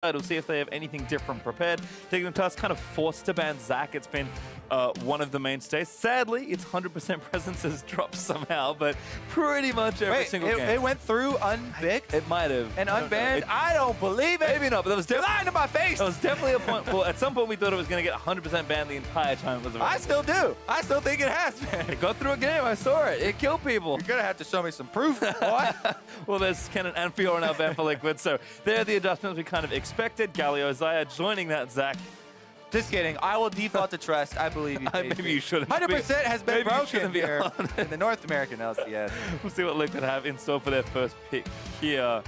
We'll see if they have anything different prepared. Dignitas kind of forced to ban Zac. It's been one of the mainstays. Sadly, its 100% presence has dropped somehow, but pretty much every single game. It went through unpicked? It might have. And unbanned? I don't believe it. Maybe not, but that was definitely lying to my face. That was definitely a point. Well, at some point we thought it was going to get 100% banned the entire time it was available. I still do. I still think it has, man. It got through a game. I saw it. It killed people. You're going to have to show me some proof, boy. Well, there's Kenan and Fiora now banned for Liquid, so they're the adjustments we kind of expected. Galio, Zyra joining that, Zac. Just kidding. I will default to trust. I believe you. Maybe you shouldn't. 100% has been broken here be in the North American LCS. We'll see what Liquid have in store for their first pick here. All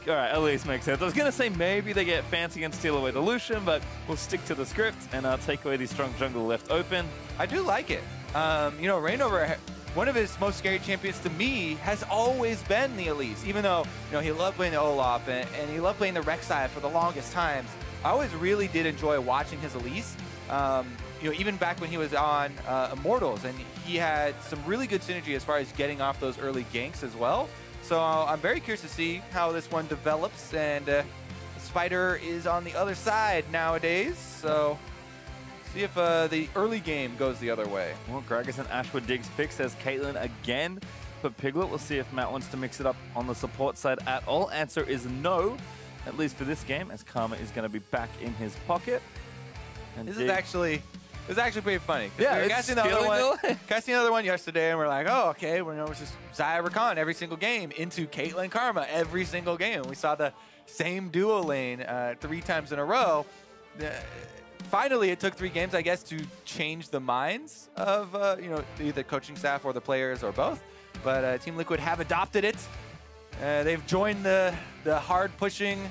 right, Elise makes sense. I was going to say maybe they get fancy and steal away the Lucian, but we'll stick to the script and take away the strong jungle left open. I do like it. You know, ReignOver, one of his most scary champions to me has always been the Elise, even though, you know, he loved playing the Olaf and he loved playing the Rek'Sai for the longest times. I always really did enjoy watching his Elise. You know, even back when he was on Immortals, and he had some really good synergy as far as getting off those early ganks as well. So I'm very curious to see how this one develops, and Spider is on the other side nowadays, so see if the early game goes the other way. Well, Gragas and Ashe with Dig's pick, says Caitlyn again for Piglet. We'll see if Matt wants to mix it up on the support side at all. Answer is no, at least for this game, as Karma is going to be back in his pocket. And this is actually pretty funny. Yeah, we were it's casting another one yesterday, and we're like, oh, okay, we're just Zyra Khan every single game into Caitlyn Karma every single game. We saw the same duo lane 3 times in a row. Finally, it took 3 games, I guess, to change the minds of you know, either the coaching staff or the players or both. But Team Liquid have adopted it. They've joined the hard pushing,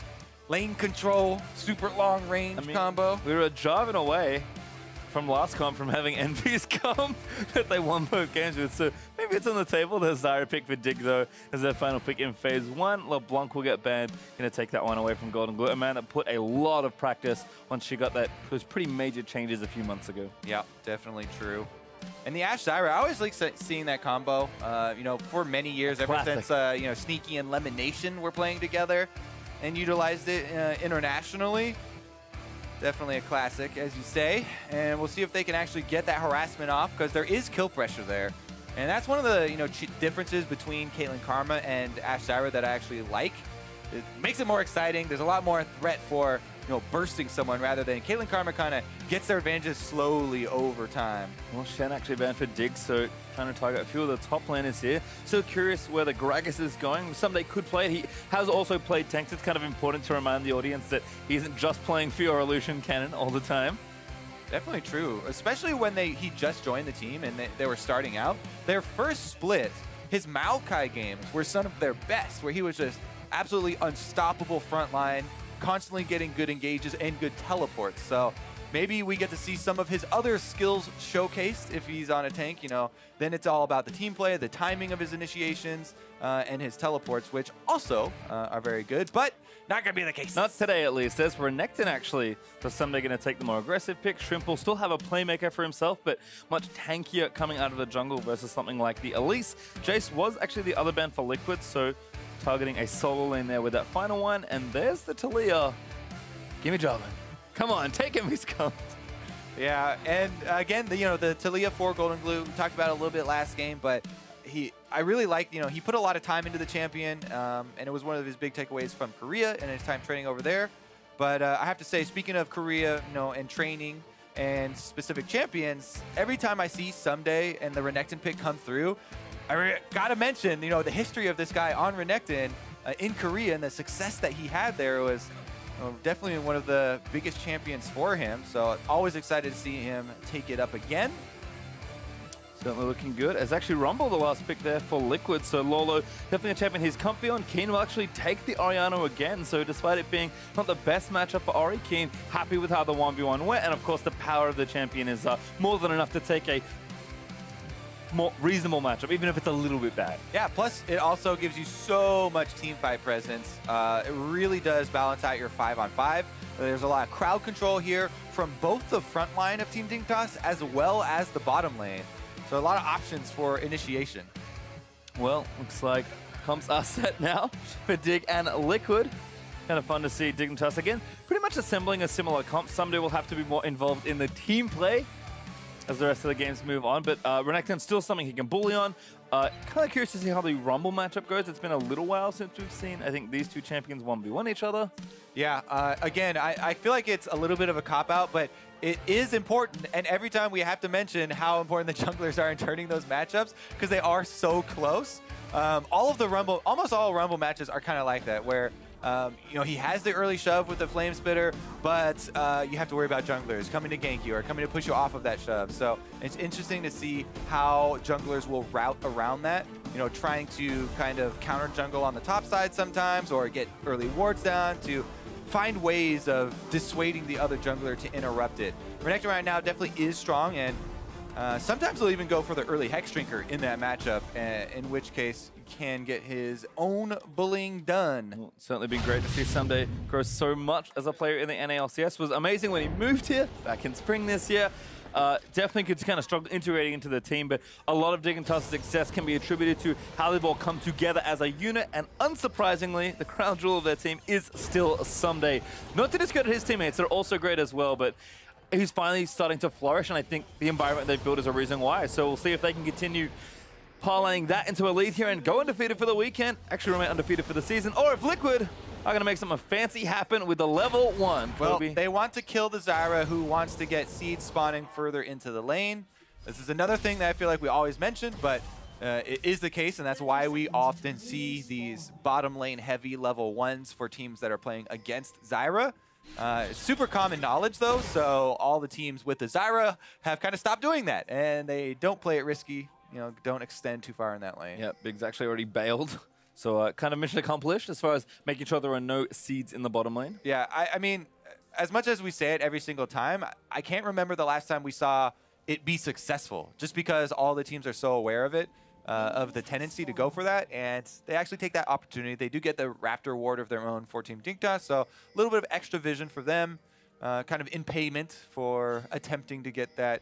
lane control, super long range combo. We were driving away from last comp from having Envy's comp that they won both games with. So maybe it's on the table. The Zyra pick for Dig, though, as their final pick in phase 1. LeBlanc will get banned. Going to take that one away from GoldenGlue. Amanda put a lot of practice once she got that. Those pretty major changes a few months ago. Yeah, definitely true. And the Ashe Zyra, I always like seeing that combo. You know, for many years, ever since you know, Sneaky and Lemonation were playing together and utilized it internationally. Definitely a classic, as you say. And we'll see if they can actually get that harassment off, because there is kill pressure there. And that's one of the, you know, differences between Caitlyn Karma and Ashe Zyra that I actually like. It makes it more exciting. There's a lot more threat for, you know, bursting someone, rather than Caitlyn Karma kind of gets their advantages slowly over time. Well, Shen actually banned for Dig, so trying to target a few of the top laners here. So curious where the Gragas is going. Ssumday could play it. He has also played tanks. It's kind of important to remind the audience that he isn't just playing Fiora, Lucian, Cannon all the time. Definitely true, especially when he just joined the team and they were starting out. Their first split, his Maokai games were some of their best, where he was just absolutely unstoppable front line, constantly getting good engages and good teleports. So maybe we get to see some of his other skills showcased if he's on a tank. You know, then it's all about the team play, the timing of his initiations, and his teleports, which also are very good, but not going to be the case. Not today, at least. There's Renekton, actually. So Ssumday going to take the more aggressive pick. Shrimp will still have a playmaker for himself, but much tankier coming out of the jungle versus something like the Elise. Jace was actually the other ban for Liquid, so targeting a solo lane there with that final one. And there's the Taliyah. Give me Jarvan. Come on, take him, he's come. Yeah, and again, you know, the Taliyah for GoldenGlue, we talked about it a little bit last game, but I really liked, you know, he put a lot of time into the champion, and it was one of his big takeaways from Korea and his time training over there. But I have to say, speaking of Korea, you know, and training and specific champions, every time I see Ssumday and the Renekton pick come through, I gotta mention, you know, the history of this guy on Renekton in Korea and the success that he had there was definitely one of the biggest champions for him. So always excited to see him take it up again. Certainly looking good. It's actually Rumble the last pick there for Liquid, so Lourlo definitely a champion he's comfy on. Keane will actually take the Orianna again, so despite it being not the best matchup for Ori, Keane happy with how the 1v1 went, and of course the power of the champion is more than enough to take a more reasonable matchup, even if it's a little bit bad. Yeah, plus it also gives you so much teamfight presence. It really does balance out your 5-on-5. There's a lot of crowd control here from both the front line of Team Dignitas as well as the bottom lane. So a lot of options for initiation. Well, looks like comps are set now for Dig and Liquid. kind of fun to see Dignitas again, pretty much assembling a similar comp. Ssumday will have to be more involved in the team play as the rest of the games move on, but Renekton's still something he can bully on. Kind of curious to see how the Rumble matchup goes. It's been a little while since we've seen, I think, these two champions 1v1 each other. Yeah, again, I feel like it's a little bit of a cop-out, but it is important, and every time we have to mention how important the junglers are in turning those matchups because they are so close. Almost all Rumble matches are kind of like that, where you know, he has the early shove with the Flame Spitter, but you have to worry about junglers coming to gank you or coming to push you off of that shove. So it's interesting to see how junglers will route around that, you know, trying to kind of counter jungle on the top side sometimes or get early wards down to find ways of dissuading the other jungler to interrupt it. Renekton right now definitely is strong, and sometimes he'll even go for the early Hex Drinker in that matchup, in which case he can get his own bullying done. Well, it's certainly been great to see Ssumday grow so much as a player in the NA LCS. Was amazing when he moved here back in spring this year. Definitely could kind of struggle integrating into the team, but a lot of Dignitas' success can be attributed to how they've all come together as a unit, and unsurprisingly, the crown jewel of their team is still Ssumday. Not to discredit his teammates, they're also great as well, but he's finally starting to flourish, and I think the environment they've built is a reason why. So we'll see if they can continue parlaying that into a lead here and go undefeated for the weekend, actually remain undefeated for the season, or if Liquid are going to make something fancy happen with the level 1. Well, they want to kill the Zyra, who wants to get seeds spawning further into the lane. This is another thing that I feel like we always mention, but it is the case, and that's why we often see these bottom lane heavy level 1s for teams that are playing against Zyra. Super common knowledge, though, so all the teams with the Zyra have kind of stopped doing that, and they don't play it risky, you know, don't extend too far in that lane. Yeah, Big's actually already bailed. So kind of mission accomplished as far as making sure there are no seeds in the bottom lane. Yeah, I mean, as much as we say it every single time, I can't remember the last time we saw it be successful, just because all the teams are so aware of it, of the tendency to go for that, and they actually take that opportunity. They do get the Raptor Ward of their own for Team Dignitas, so a little bit of extra vision for them, kind of in payment for attempting to get that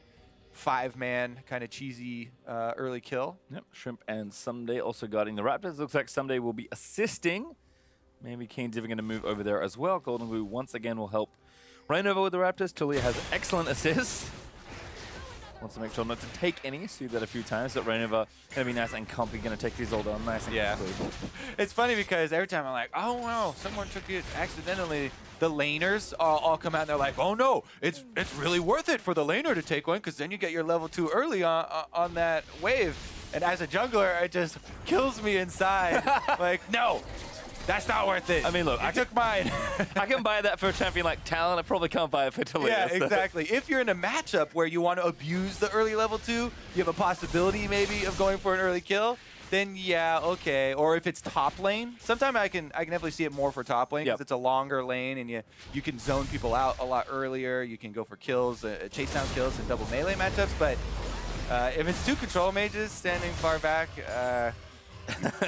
5-man kind of cheesy early kill. Yep, Shrimp and Ssumday also guarding the Raptors. Looks like Ssumday will be assisting. Maybe Keane's even going to move over there as well. GoldenGlue once again will help ReignOver with the Raptors. Taliyah has excellent assists. Wants to make sure not to take any. See that a few times. That ReignOver going to be nice and comfy. Going to take these all down nice and quickly. It's funny because every time I'm like, oh no, someone took it accidentally. The laners all come out and they're like, oh no, it's really worth it for the laner to take one because then you get your level 2 early on that wave. And as a jungler, it just kills me inside. Like, no, that's not worth it. I mean, look, I took mine. I can buy that for a champion like Talon. I probably can't buy it for Taliyah. Yeah, exactly. If you're in a matchup where you want to abuse the early level 2, you have a possibility maybe of going for an early kill, then yeah, okay. Or if it's top lane, sometimes I can definitely see it more for top lane because it's a longer lane and you can zone people out a lot earlier. You can go for kills, chase down kills in double melee matchups. But if it's 2 control mages standing far back,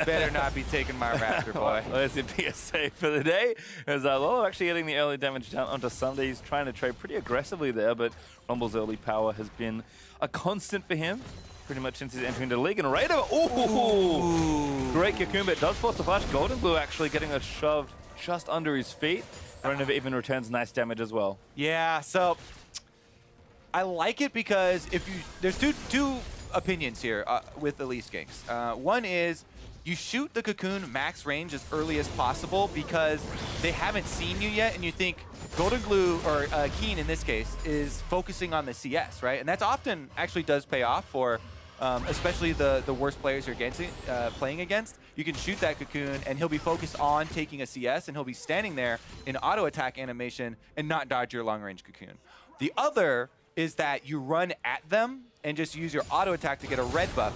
better not be taking my Raptor, boy. Well, this would be a save for the day. As Lourlo actually getting the early damage down onto Ssumday. He's trying to trade pretty aggressively there, but Rumble's early power has been a constant for him pretty much since he's entering the league. And ReignOver, ooh, great Cocoon, but does force the flash. GoldenGlue actually getting a shove just under his feet. ReignOver even returns nice damage as well. Yeah, so I like it because there's two opinions here with Elise ganks. One is you shoot the Cocoon max range as early as possible because they haven't seen you yet, and you think GoldenGlue, or Keane in this case, is focusing on the CS, right? And that's often actually does pay off for especially the worst players you're playing against. You can shoot that Cocoon, and he'll be focused on taking a CS, and he'll be standing there in auto attack animation and not dodge your long range Cocoon. The other is that you run at them and just use your auto attack to get a red buff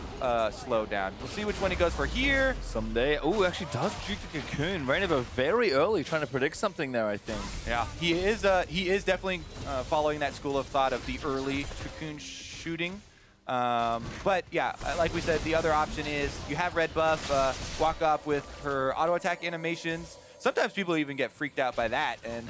slowed down. We'll see which one he goes for here. Ssumday, oh, actually does juke the Cocoon. ReignOver very early, trying to predict something there, I think. Yeah, he is definitely following that school of thought of the early Cocoon shooting. But yeah, like we said, the other option is you have red buff, walk up with her auto attack animations. Sometimes people even get freaked out by that and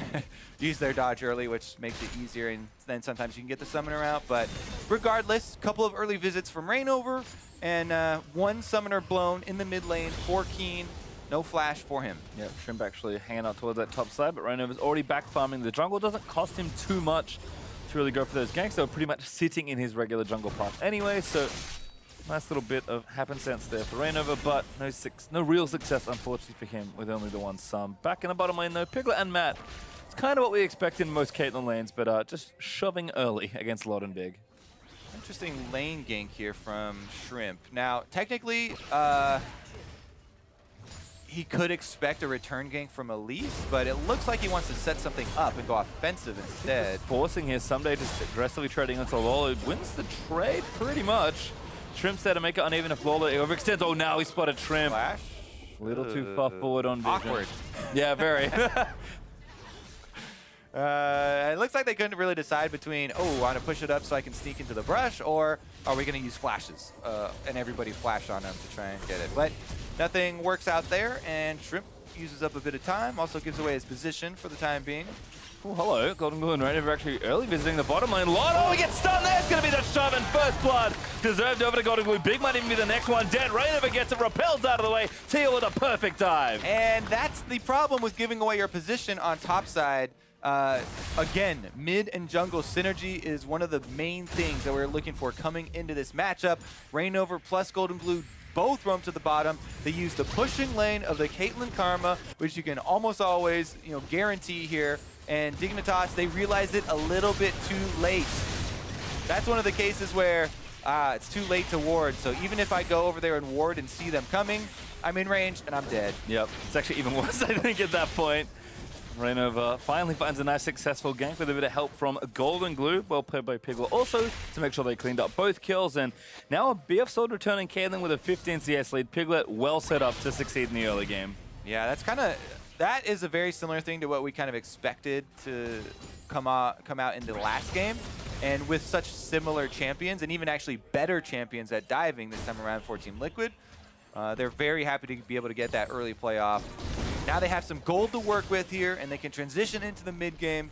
use their dodge early, which makes it easier, and then sometimes you can get the summoner out. But regardless, a couple of early visits from ReignOver, and 1 summoner blown in the mid lane for Keane. no flash for him. Yeah, Shrimp actually hanging out towards that top side, but ReignOver's already back farming. The jungle doesn't cost him too much to really go for those ganks. They were pretty much sitting in his regular jungle path anyway, so nice little bit of happenstance there for ReignOver, but no real success, unfortunately, for him with only the one Ssum. Back in the bottom lane, though, Piglet and Matt. It's kind of what we expect in most Caitlyn lanes, but just shoving early against Lot and Big. Interesting lane gank here from Shrimp. Now, technically, he could expect a return gank from Elise, but it looks like he wants to set something up and go offensive instead. Forcing his Ssumday just aggressively trading onto Lourlo. Wins the trade pretty much. Shrimp's there to make it uneven if Lourlo overextends. Oh, now he spotted Shrimp. Flash? A little too far forward on vision. Awkward. Yeah, very. It looks like they couldn't really decide between, oh, I want to push it up so I can sneak into the brush, or are we going to use flashes and everybody flash on him to try and get it. But nothing works out there, and Shrimp uses up a bit of time, also gives away his position for the time being. Oh, hello. GoldenGlue and ReignOver actually early visiting the bottom lane. Lourlo, he gets stunned there. It's going to be the shove and first blood. Deserved over to GoldenGlue. Big might even be the next one. Dead. ReignOver gets it, repels out of the way. Teal with a perfect dive. And that's the problem with giving away your position on top side. Again, mid and jungle synergy is one of the main things that we're looking for coming into this matchup. ReignOver plus GoldenGlue both roam to the bottom. They use the pushing lane of the Caitlyn Karma, which you can almost always, guarantee here. And Dignitas, they realized it a little bit too late. That's one of the cases where it's too late to ward. So even if I go over there and ward and see them coming, I'm in range and I'm dead. Yep, it's actually even worse, I think, at that point. ReignOver finally finds a nice successful gank with a bit of help from GoldenGlue. Well played by Piglet also to make sure they cleaned up both kills. And now a BF Sword returning Caitlyn with a 15 CS lead. Piglet well set up to succeed in the early game. Yeah, that is a very similar thing to what we kind of expected to come out in the last game. And with such similar champions, and even actually better champions at diving this time around for Team Liquid, they're very happy to be able to get that early playoff. Now they have some gold to work with here, and they can transition into the mid game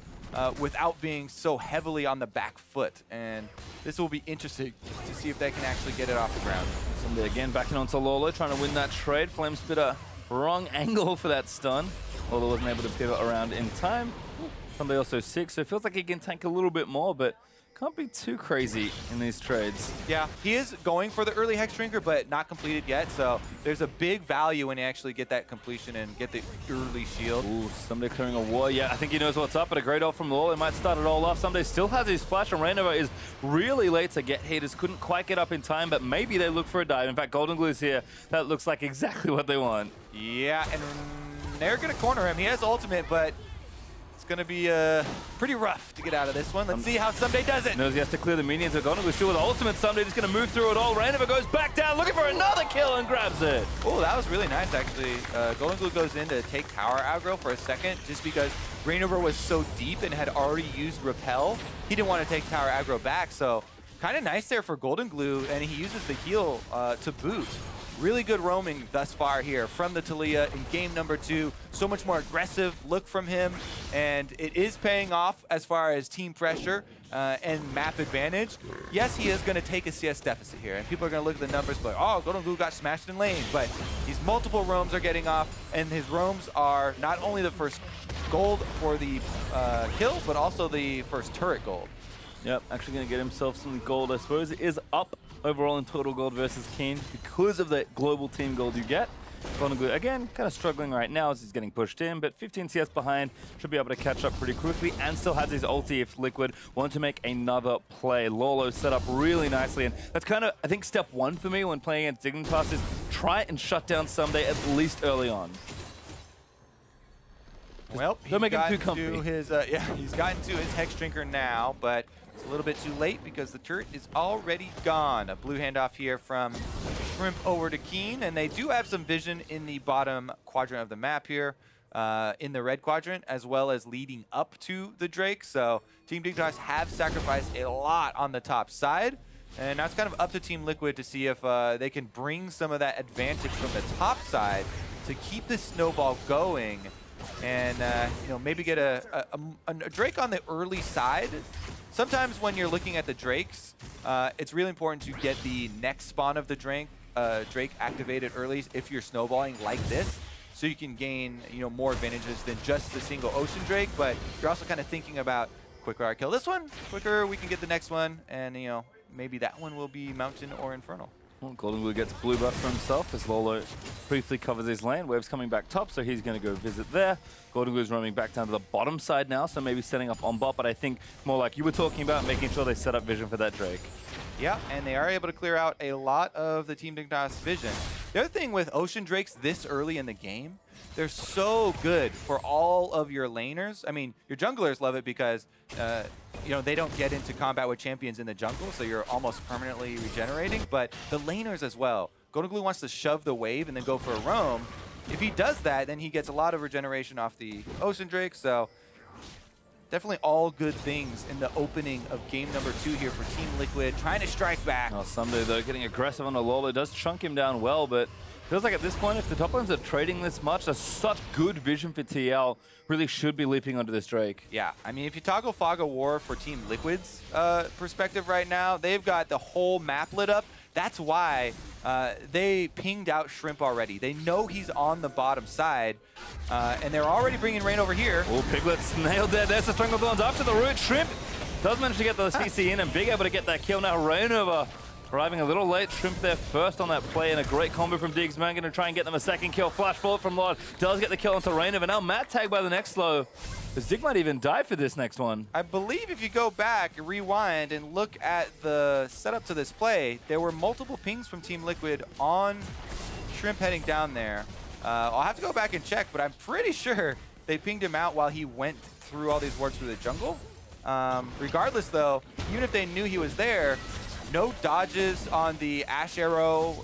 without being so heavily on the back foot. And this will be interesting to see if they can actually get it off the ground. Ssumday again backing onto Lourlo, trying to win that trade. Flames bit a wrong angle for that stun. Lourlo wasn't able to pivot around in time. Ssumday also 6, so it feels like he can tank a little bit more, but can't be too crazy in these trades. Yeah, he is going for the early Hex Drinker, but not completed yet, so there's a big value when you actually get that completion and get the early shield. Ooh, Ssumday clearing a war. Yeah, I think he knows what's up, but a great ult from Lourlo. It might start it all off. Ssumday still has his flash, and ReignOver is really late to get hitters. Couldn't quite get up in time, but maybe they look for a dive. In fact, GoldenGlue's here. That looks like exactly what they want. Yeah, and they're going to corner him. He has ultimate, but it's going to be pretty rough to get out of this one. Let's see how Ssumday does it. Knows he has to clear the minions. GoldenGlue still with ultimate. Ssumday just going to move through it all. ReignOver goes back down, looking for another kill and grabs it. Oh, that was really nice, actually. GoldenGlue goes in to take tower aggro for a second, just because ReignOver was so deep and had already used Repel. He didn't want to take tower aggro back, so kind of nice there for GoldenGlue, and he uses the heal to boot. Really good roaming thus far here from the Taliyah in game number 2. So much more aggressive look from him, and it is paying off as far as team pressure and map advantage. Yes, he is going to take a CS deficit here, and people are going to look at the numbers like, oh, GoldenGlue got smashed in lane, but these multiple roams are getting off, and his roams are not only the first gold for the kill, but also the first turret gold. Yep, actually going to get himself some gold, I suppose. It is up overall in total gold versus Keane because of the global team gold you get. GoldenGlue, again, kind of struggling right now as he's getting pushed in, but 15 CS behind, should be able to catch up pretty quickly and still has his ulti if Liquid want to make another play. Lourlo set up really nicely, and that's kind of, I think, step 1 for me when playing against Dignitas is try and shut down Ssumday at least early on. Well, don't make him too comfy. He's gotten to his Hex Drinker now, but it's a little bit too late because the turret is already gone. A blue handoff here from Shrimp over to Keane, and they do have some vision in the bottom quadrant of the map here, in the red quadrant, as well as leading up to the Drake. So Team Dignitas have sacrificed a lot on the top side, and now it's kind of up to Team Liquid to see if they can bring some of that advantage from the top side to keep this snowball going. And maybe get a Drake on the early side. Sometimes when you're looking at the Drakes, it's really important to get the next spawn of the Drake activated early if you're snowballing like this. so you can gain, more advantages than just the single Ocean Drake, but you're also kind of thinking about quicker I kill this one, quicker we can get the next one, and maybe that one will be Mountain or Infernal. Well, GoldenGlue gets blue buff for himself as Lourlo briefly covers his lane. Wave's coming back top, so he's going to go visit there. GoldenGlue's roaming back down to the bottom side now, so maybe setting up on bot, but I think more like you were talking about, making sure they set up vision for that Drake. Yeah, and they are able to clear out a lot of the Team Dignitas vision. The other thing with Ocean Drakes this early in the game, they're so good for all of your laners. I mean, your junglers love it because, they don't get into combat with champions in the jungle, so you're almost permanently regenerating, but the laners as well. GoldenGlue wants to shove the wave and then go for a roam. If he does that, then he gets a lot of regeneration off the Ocean Drake, so definitely all good things in the opening of game number 2 here for Team Liquid, trying to strike back. Oh, Ssumday, though, getting aggressive on the Lourlo does chunk him down well, but feels like at this point, if the top lanes are trading this much, there's such good vision for TL, really should be leaping onto this Drake. Yeah, I mean, if you toggle Fog of War for Team Liquid's perspective right now, they've got the whole map lit up. That's why they pinged out Shrimp already. They know he's on the bottom side, and they're already bringing ReignOver here. Oh, Piglet's nailed there. There's the Strangleborns after the root. Shrimp does manage to get the CC in and Big able to get that kill. Now ReignOver arriving a little late. Shrimp there first on that play, and a great combo from Diggs. Man going to try and get them a second kill. Flash forward from Lord. Does get the kill onto ReignOver. Now Matt tagged by the next slow. Because Dig might even die for this next one. I believe if you go back, rewind, and look at the setup to this play, there were multiple pings from Team Liquid on Shrimp heading down there. I'll have to go back and check, but I'm pretty sure they pinged him out while he went through all these wards through the jungle. Regardless, though, even if they knew he was there, no dodges on the Ashe arrow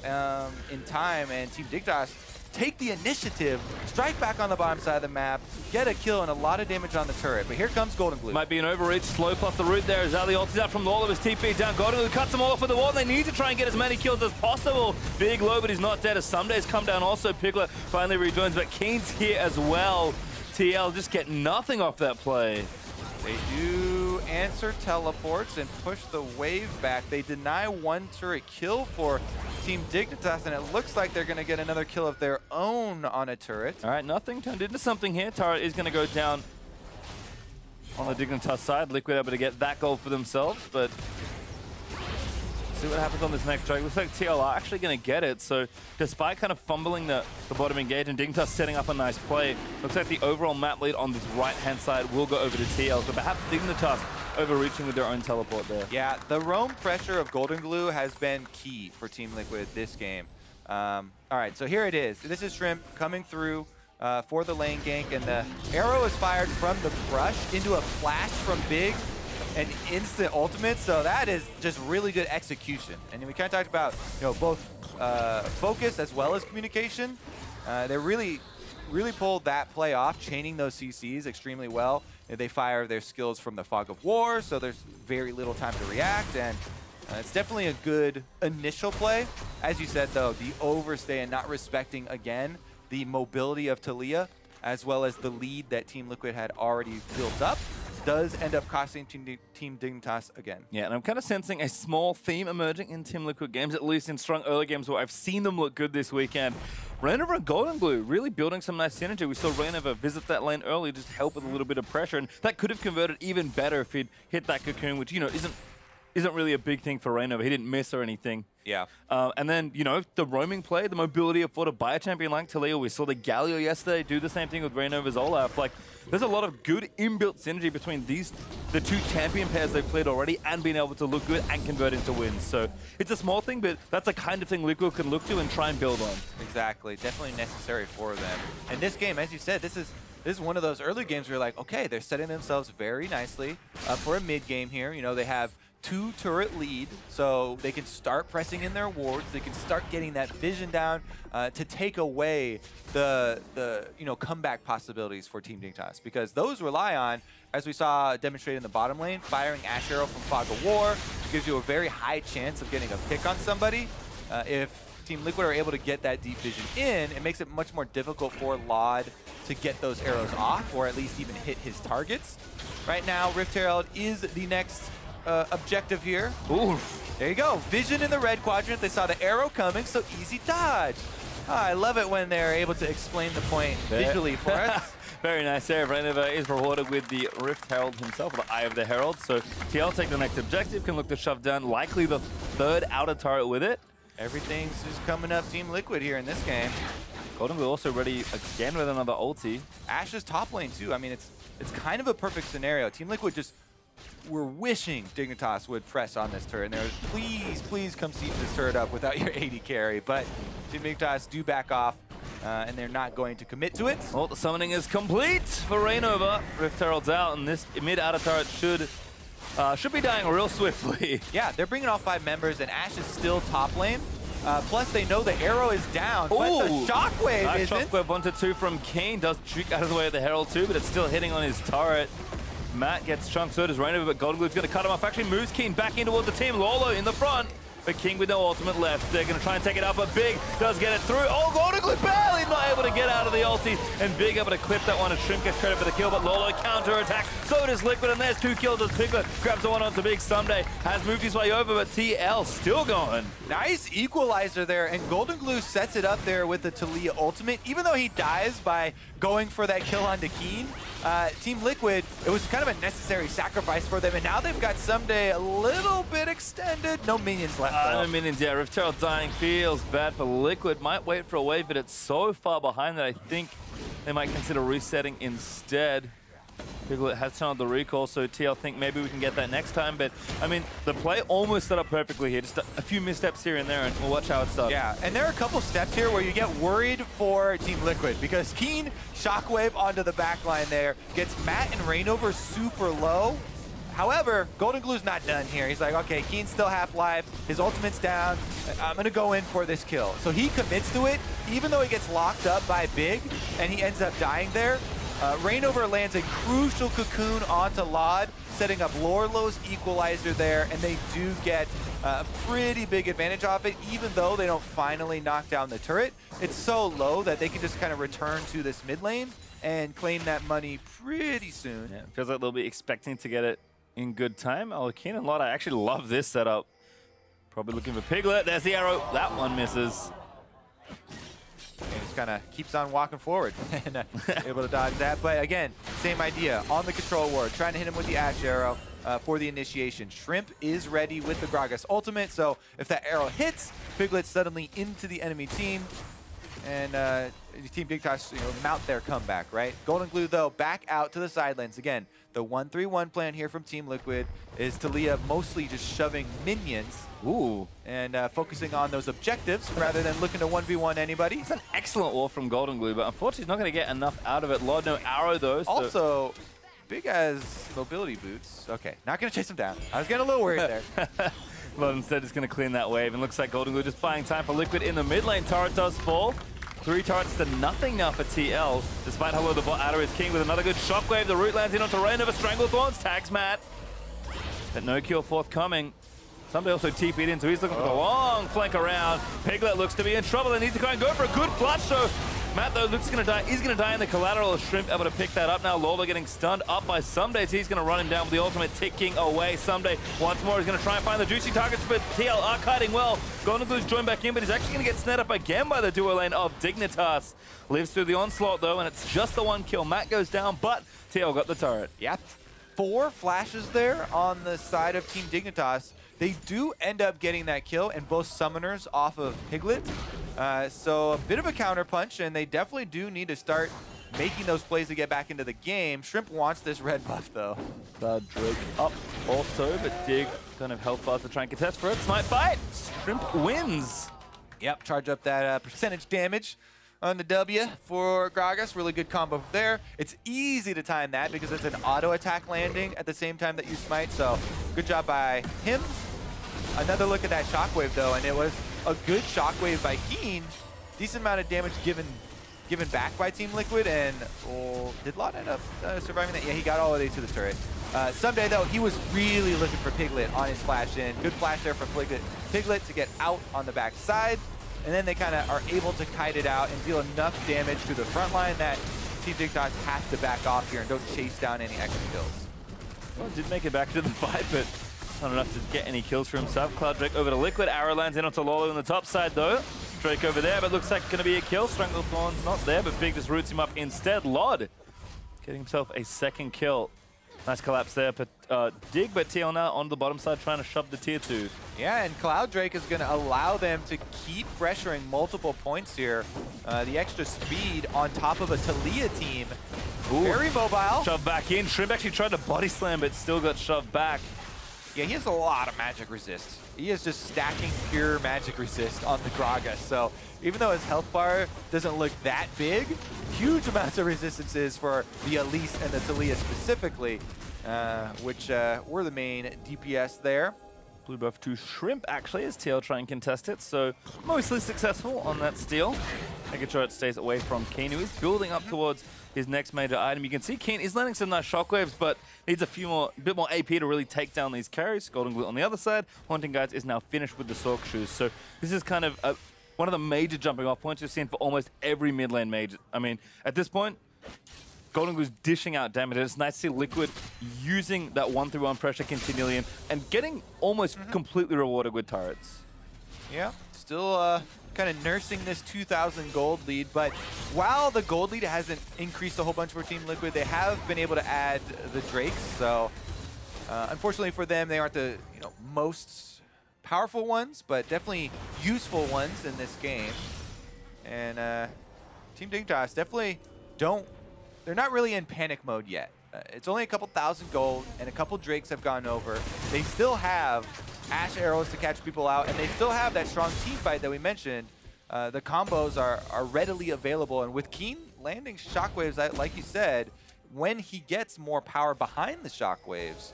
in time, and Team Dignitas take the initiative, strike back on the bottom side of the map, get a kill and a lot of damage on the turret. But here comes GoldenGlue. Might be an overreach, slow plus the root there as Ali ults out from Lourlo, his TP down. GoldenGlue cuts them all off with the wall. They need to try and get as many kills as possible. Big low, but he's not dead as Ssumday's come down also. Piglet finally rejoins, but Keane's here as well. TL just get nothing off that play. They do answer teleports and push the wave back. They deny one turret kill for Team Dignitas, and it looks like they're going to get another kill of their own on a turret. All right, nothing turned into something here. Turret is going to go down on the Dignitas side. Liquid able to get that goal for themselves, but see what happens on this next Drake. Looks like TL are actually going to get it. So despite kind of fumbling the bottom engage and Dignitas setting up a nice play, looks like the overall map lead on this right-hand side will go over to TL. So perhaps Dignitas overreaching with their own teleport there. Yeah, the roam pressure of GoldenGlue has been key for Team Liquid this game. All right, so here it is. This is Shrimp coming through for the lane gank, and the arrow is fired from the brush into a flash from Big. An instant ultimate, so that is just really good execution. And we kind of talked about, both focus as well as communication. They really pulled that play off, chaining those CCs extremely well. They fire their skills from the Fog of War, so there's very little time to react, and it's definitely a good initial play. As you said, though, the overstay and not respecting, again, the mobility of Taliyah, as well as the lead that Team Liquid had already built up, does end up costing Team Dignitas again. Yeah, and I'm kind of sensing a small theme emerging in Team Liquid games, at least in strong early games where I've seen them look good this weekend. ReignOver and GoldenGlue really building some nice synergy. We saw ReignOver visit that lane early, just help with a little bit of pressure, and that could have converted even better if he'd hit that cocoon, which, isn't really a big thing for ReignOver. He didn't miss or anything. Yeah. And then, the roaming play, the mobility afforded by a champion like Taliyah. We saw the Galio yesterday do the same thing with ReignOver's Olaf. Like, there's a lot of good inbuilt synergy between the two champion pairs they've played already and being able to look good and convert into wins. So it's a small thing, but that's the kind of thing Liquid can look to and try and build on. Exactly. Definitely necessary for them. And this game, as you said, this is one of those early games where you're like, okay, they're setting themselves very nicely for a mid game here. They have 2 turret lead, so they can start pressing in their wards. They can start getting that vision down to take away the comeback possibilities for Team Dignitas, because those rely on, as we saw demonstrated in the bottom lane, firing Ashe arrow from Fog of War gives you a very high chance of getting a pick on somebody. If Team Liquid are able to get that deep vision in, it makes it much more difficult for Laud to get those arrows off, or at least even hit his targets. Right now, Rift Herald is the next objective here. Oof. There you go. Vision in the red quadrant. They saw the arrow coming, so easy dodge. Oh, I love it when they're able to explain the point visually for us. Very nice there. ReignOver is rewarded with the Rift Herald himself, the Eye of the Herald. So TL take the next objective, can look to shove down likely the third outer turret with it. Everything's just coming up Team Liquid here in this game. GoldenGlue also ready again with another ulti. Ashe's top lane too. I mean, it's kind of a perfect scenario. Team Liquid just were wishing Dignitas would press on this turret. And they were, please come siege this turret up without your AD carry. But Team Dignitas do back off, and they're not going to commit to it. Well, the summoning is complete for ReignOver. Rift Herald's out, and this mid-outer turret should be dying real swiftly. Yeah, they're bringing off 5 members, and Ashe is still top lane. Plus, they know the arrow is down, but the shockwave isn't. Shockwave 1-2 from Keane does juke out of the way of the Herald too, but it's still hitting on his turret. Matt gets chunked, so does ReignOver, but GoldenGlue's going to cut him off. Actually moves Keane back in towards the team. Lourlo in the front, but King with no ultimate left. They're going to try and take it out, but Big does get it through. Oh, GoldenGlue barely not able to get out of the ulti, and Big able to clip that one, and Shrimp gets credit for the kill, but Lourlo counter-attack. So does Liquid, and there's 2 kills as Piglet grabs the one onto Big. Ssumday has moved his way over, but TL still going. Nice equalizer there, and GoldenGlue sets it up there with the Taliyah ultimate. Even though he dies by going for that kill onto Keane, Team Liquid, it was kind of a necessary sacrifice for them, and now they've got Ssumday a little bit extended. No minions left, though. No minions, yeah. Rift Herald dying feels bad for Liquid. Might wait for a wave, but it's so far behind that I think they might consider resetting instead. Piglet has turned on the recall, so TL think maybe we can get that next time. But, I mean, the play almost set up perfectly here. Just a few missteps here and there, and we'll watch how it starts. Yeah, and there are a couple steps here where you get worried for Team Liquid, because Keane shockwave onto the back line there, gets Matt and ReignOver super low. However, GoldenGlue's not done here. He's like, okay, Keane's still half life. His ultimate's down. I'm going to go in for this kill. So he commits to it, even though he gets locked up by Big, and he ends up dying there. ReignOver lands a crucial cocoon onto Lod, setting up Lourlo's equalizer there, and they do get a pretty big advantage off it, even though they don't finally knock down the turret. It's so low that they can just kind of return to this mid lane and claim that money pretty soon. Yeah, it feels like they'll be expecting to get it in good time. Oh, Keane and Lod, I actually love this setup. Probably looking for Piglet. There's the arrow. That one misses. And just kind of keeps on walking forward and able to dodge that. But again, same idea. On the control ward, trying to hit him with the Ashe arrow for the initiation. Shrimp is ready with the Gragas ultimate, so if that arrow hits, Piglet's suddenly into the enemy team. And Team Dignitas, mount their comeback, right? GoldenGlue, though, back out to the sidelines. Again, the 1-3-1 plan here from Team Liquid is Taliyah mostly just shoving minions. Ooh. And focusing on those objectives rather than looking to 1v1 anybody. It's an excellent wall from GoldenGlue, but unfortunately he's not going to get enough out of it. Lord, no arrow, though. So. Also, Big as mobility boots. Okay, not going to chase him down. I was getting a little worried there. Lord instead is going to clean that wave, and looks like GoldenGlue just buying time for Liquid in the mid lane. Turret does fall. 3 turrets to nothing now for TL, despite how low the bot adder is. King with another good shockwave. The root lands in onto ReignOver. Stranglethorns tags Matt. But no kill forthcoming. Ssumday also TP'd in, so he's looking for the long flank around. Piglet looks to be in trouble and needs to go and go for a good flush. So Matt, though, looks going to die. He's going to die in the collateral. Shrimp able to pick that up now. Lourlo getting stunned up by Ssumday, so he's going to run him down with the ultimate ticking away. Ssumday once more is going to try and find the juicy targets, but TL are kiting well. GoldenGlue's joined back in, but he's actually going to get snared up again by the duo lane of Dignitas. Lives through the onslaught, though, and it's just the 1 kill. Matt goes down, but TL got the turret. Yeah, 4 flashes there on the side of Team Dignitas. They do end up getting that kill, and both summoners off of Piglet. So a bit of a counter punch, and they definitely do need to start making those plays to get back into the game. Shrimp wants this red buff, though. Drake up also, but Dig kind of health bars to try and contest for it. Smite fight. Shrimp wins. Yep, charge up that percentage damage on the W for Gragas. Really good combo there. It's easy to time that because it's an auto attack landing at the same time that you smite, so good job by him. Another look at that shockwave, though, and it was a good shockwave by Keane. Decent amount of damage given back by Team Liquid, and did Lot end up surviving that? Yeah, he got all the way to the turret. Ssumday, though, he was really looking for Piglet on his flash in. Good flash there from Piglet to get out on the back side, and then they kind of are able to kite it out and deal enough damage to the front line that Team Dignitas has to back off here and don't chase down any extra kills. Well, did make it back to the fight, but not enough to get any kills for himself. Drake over to Liquid. Arrow lands in onto Lourlo on the top side, though. Drake over there, but looks like going to be a kill. Stranglethorn's not there, but Big just roots him up instead. Lod getting himself a second kill. Nice collapse there, but Dig, but TL now on the bottom side trying to shove the tier 2. Yeah, and Cloud Drake is going to allow them to keep pressuring multiple points here. The extra speed on top of a Taliyah team. Ooh. Very mobile. Shoved back in. Shrimp actually tried to body slam, but still got shoved back. Yeah, he has a lot of magic resist. He is just stacking pure magic resist on the Gragas. So even though his health bar doesn't look that big, huge amounts of resistances for the Elise and the Taliyah specifically, which were the main DPS there. Blue buff to Shrimp actually as TL try and contest it. So mostly successful on that steal. Making sure it stays away from Keane, who is building up towards his next major item. You can see Keane is landing some nice shockwaves, but needs a bit more AP to really take down these carries. GoldenGlue on the other side. Haunting Guides is now finished with the Sork Shoes. So this is kind of one of the major jumping off points we've seen for almost every mid lane major. I mean, at this point, GoldenGlue's dishing out damage. It's nice to see Liquid using that 1-3-1 pressure continually and getting almost completely rewarded with turrets. Yeah, still kind of nursing this 2,000 gold lead, but while the gold lead hasn't increased a whole bunch for Team Liquid, they have been able to add the Drakes. So unfortunately for them, they aren't the most powerful ones, but definitely useful ones in this game. And Team Dignitas definitely they're not really in panic mode yet. It's only a couple thousand gold, and a couple Drakes have gone over. They still have Ashe arrows to catch people out, and they still have that strong team fight that we mentioned. The combos are readily available, and with Keane landing shockwaves, like you said, when he gets more power behind the shockwaves,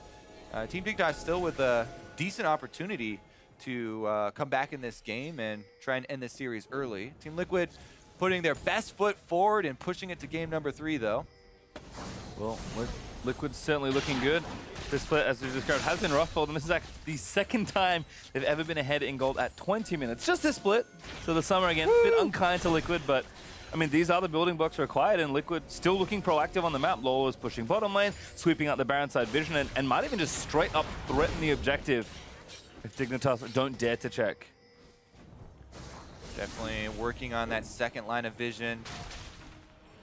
Team Dignitas still with a decent opportunity to come back in this game and try and end this series early. Team Liquid putting their best foot forward and pushing it to game number 3, though. Well, Liquid's certainly looking good. This split, as we described, has been rough for them. This is actually the second time they've ever been ahead in gold at 20 minutes. Just this split. So the Summer, again, a bit unkind to Liquid, but I mean, these are the building blocks required, and Liquid still looking proactive on the map. Lourlo is pushing bottom lane, sweeping out the Baron side vision, and might even just straight up threaten the objective if Dignitas don't dare to check. Definitely working on that second line of vision,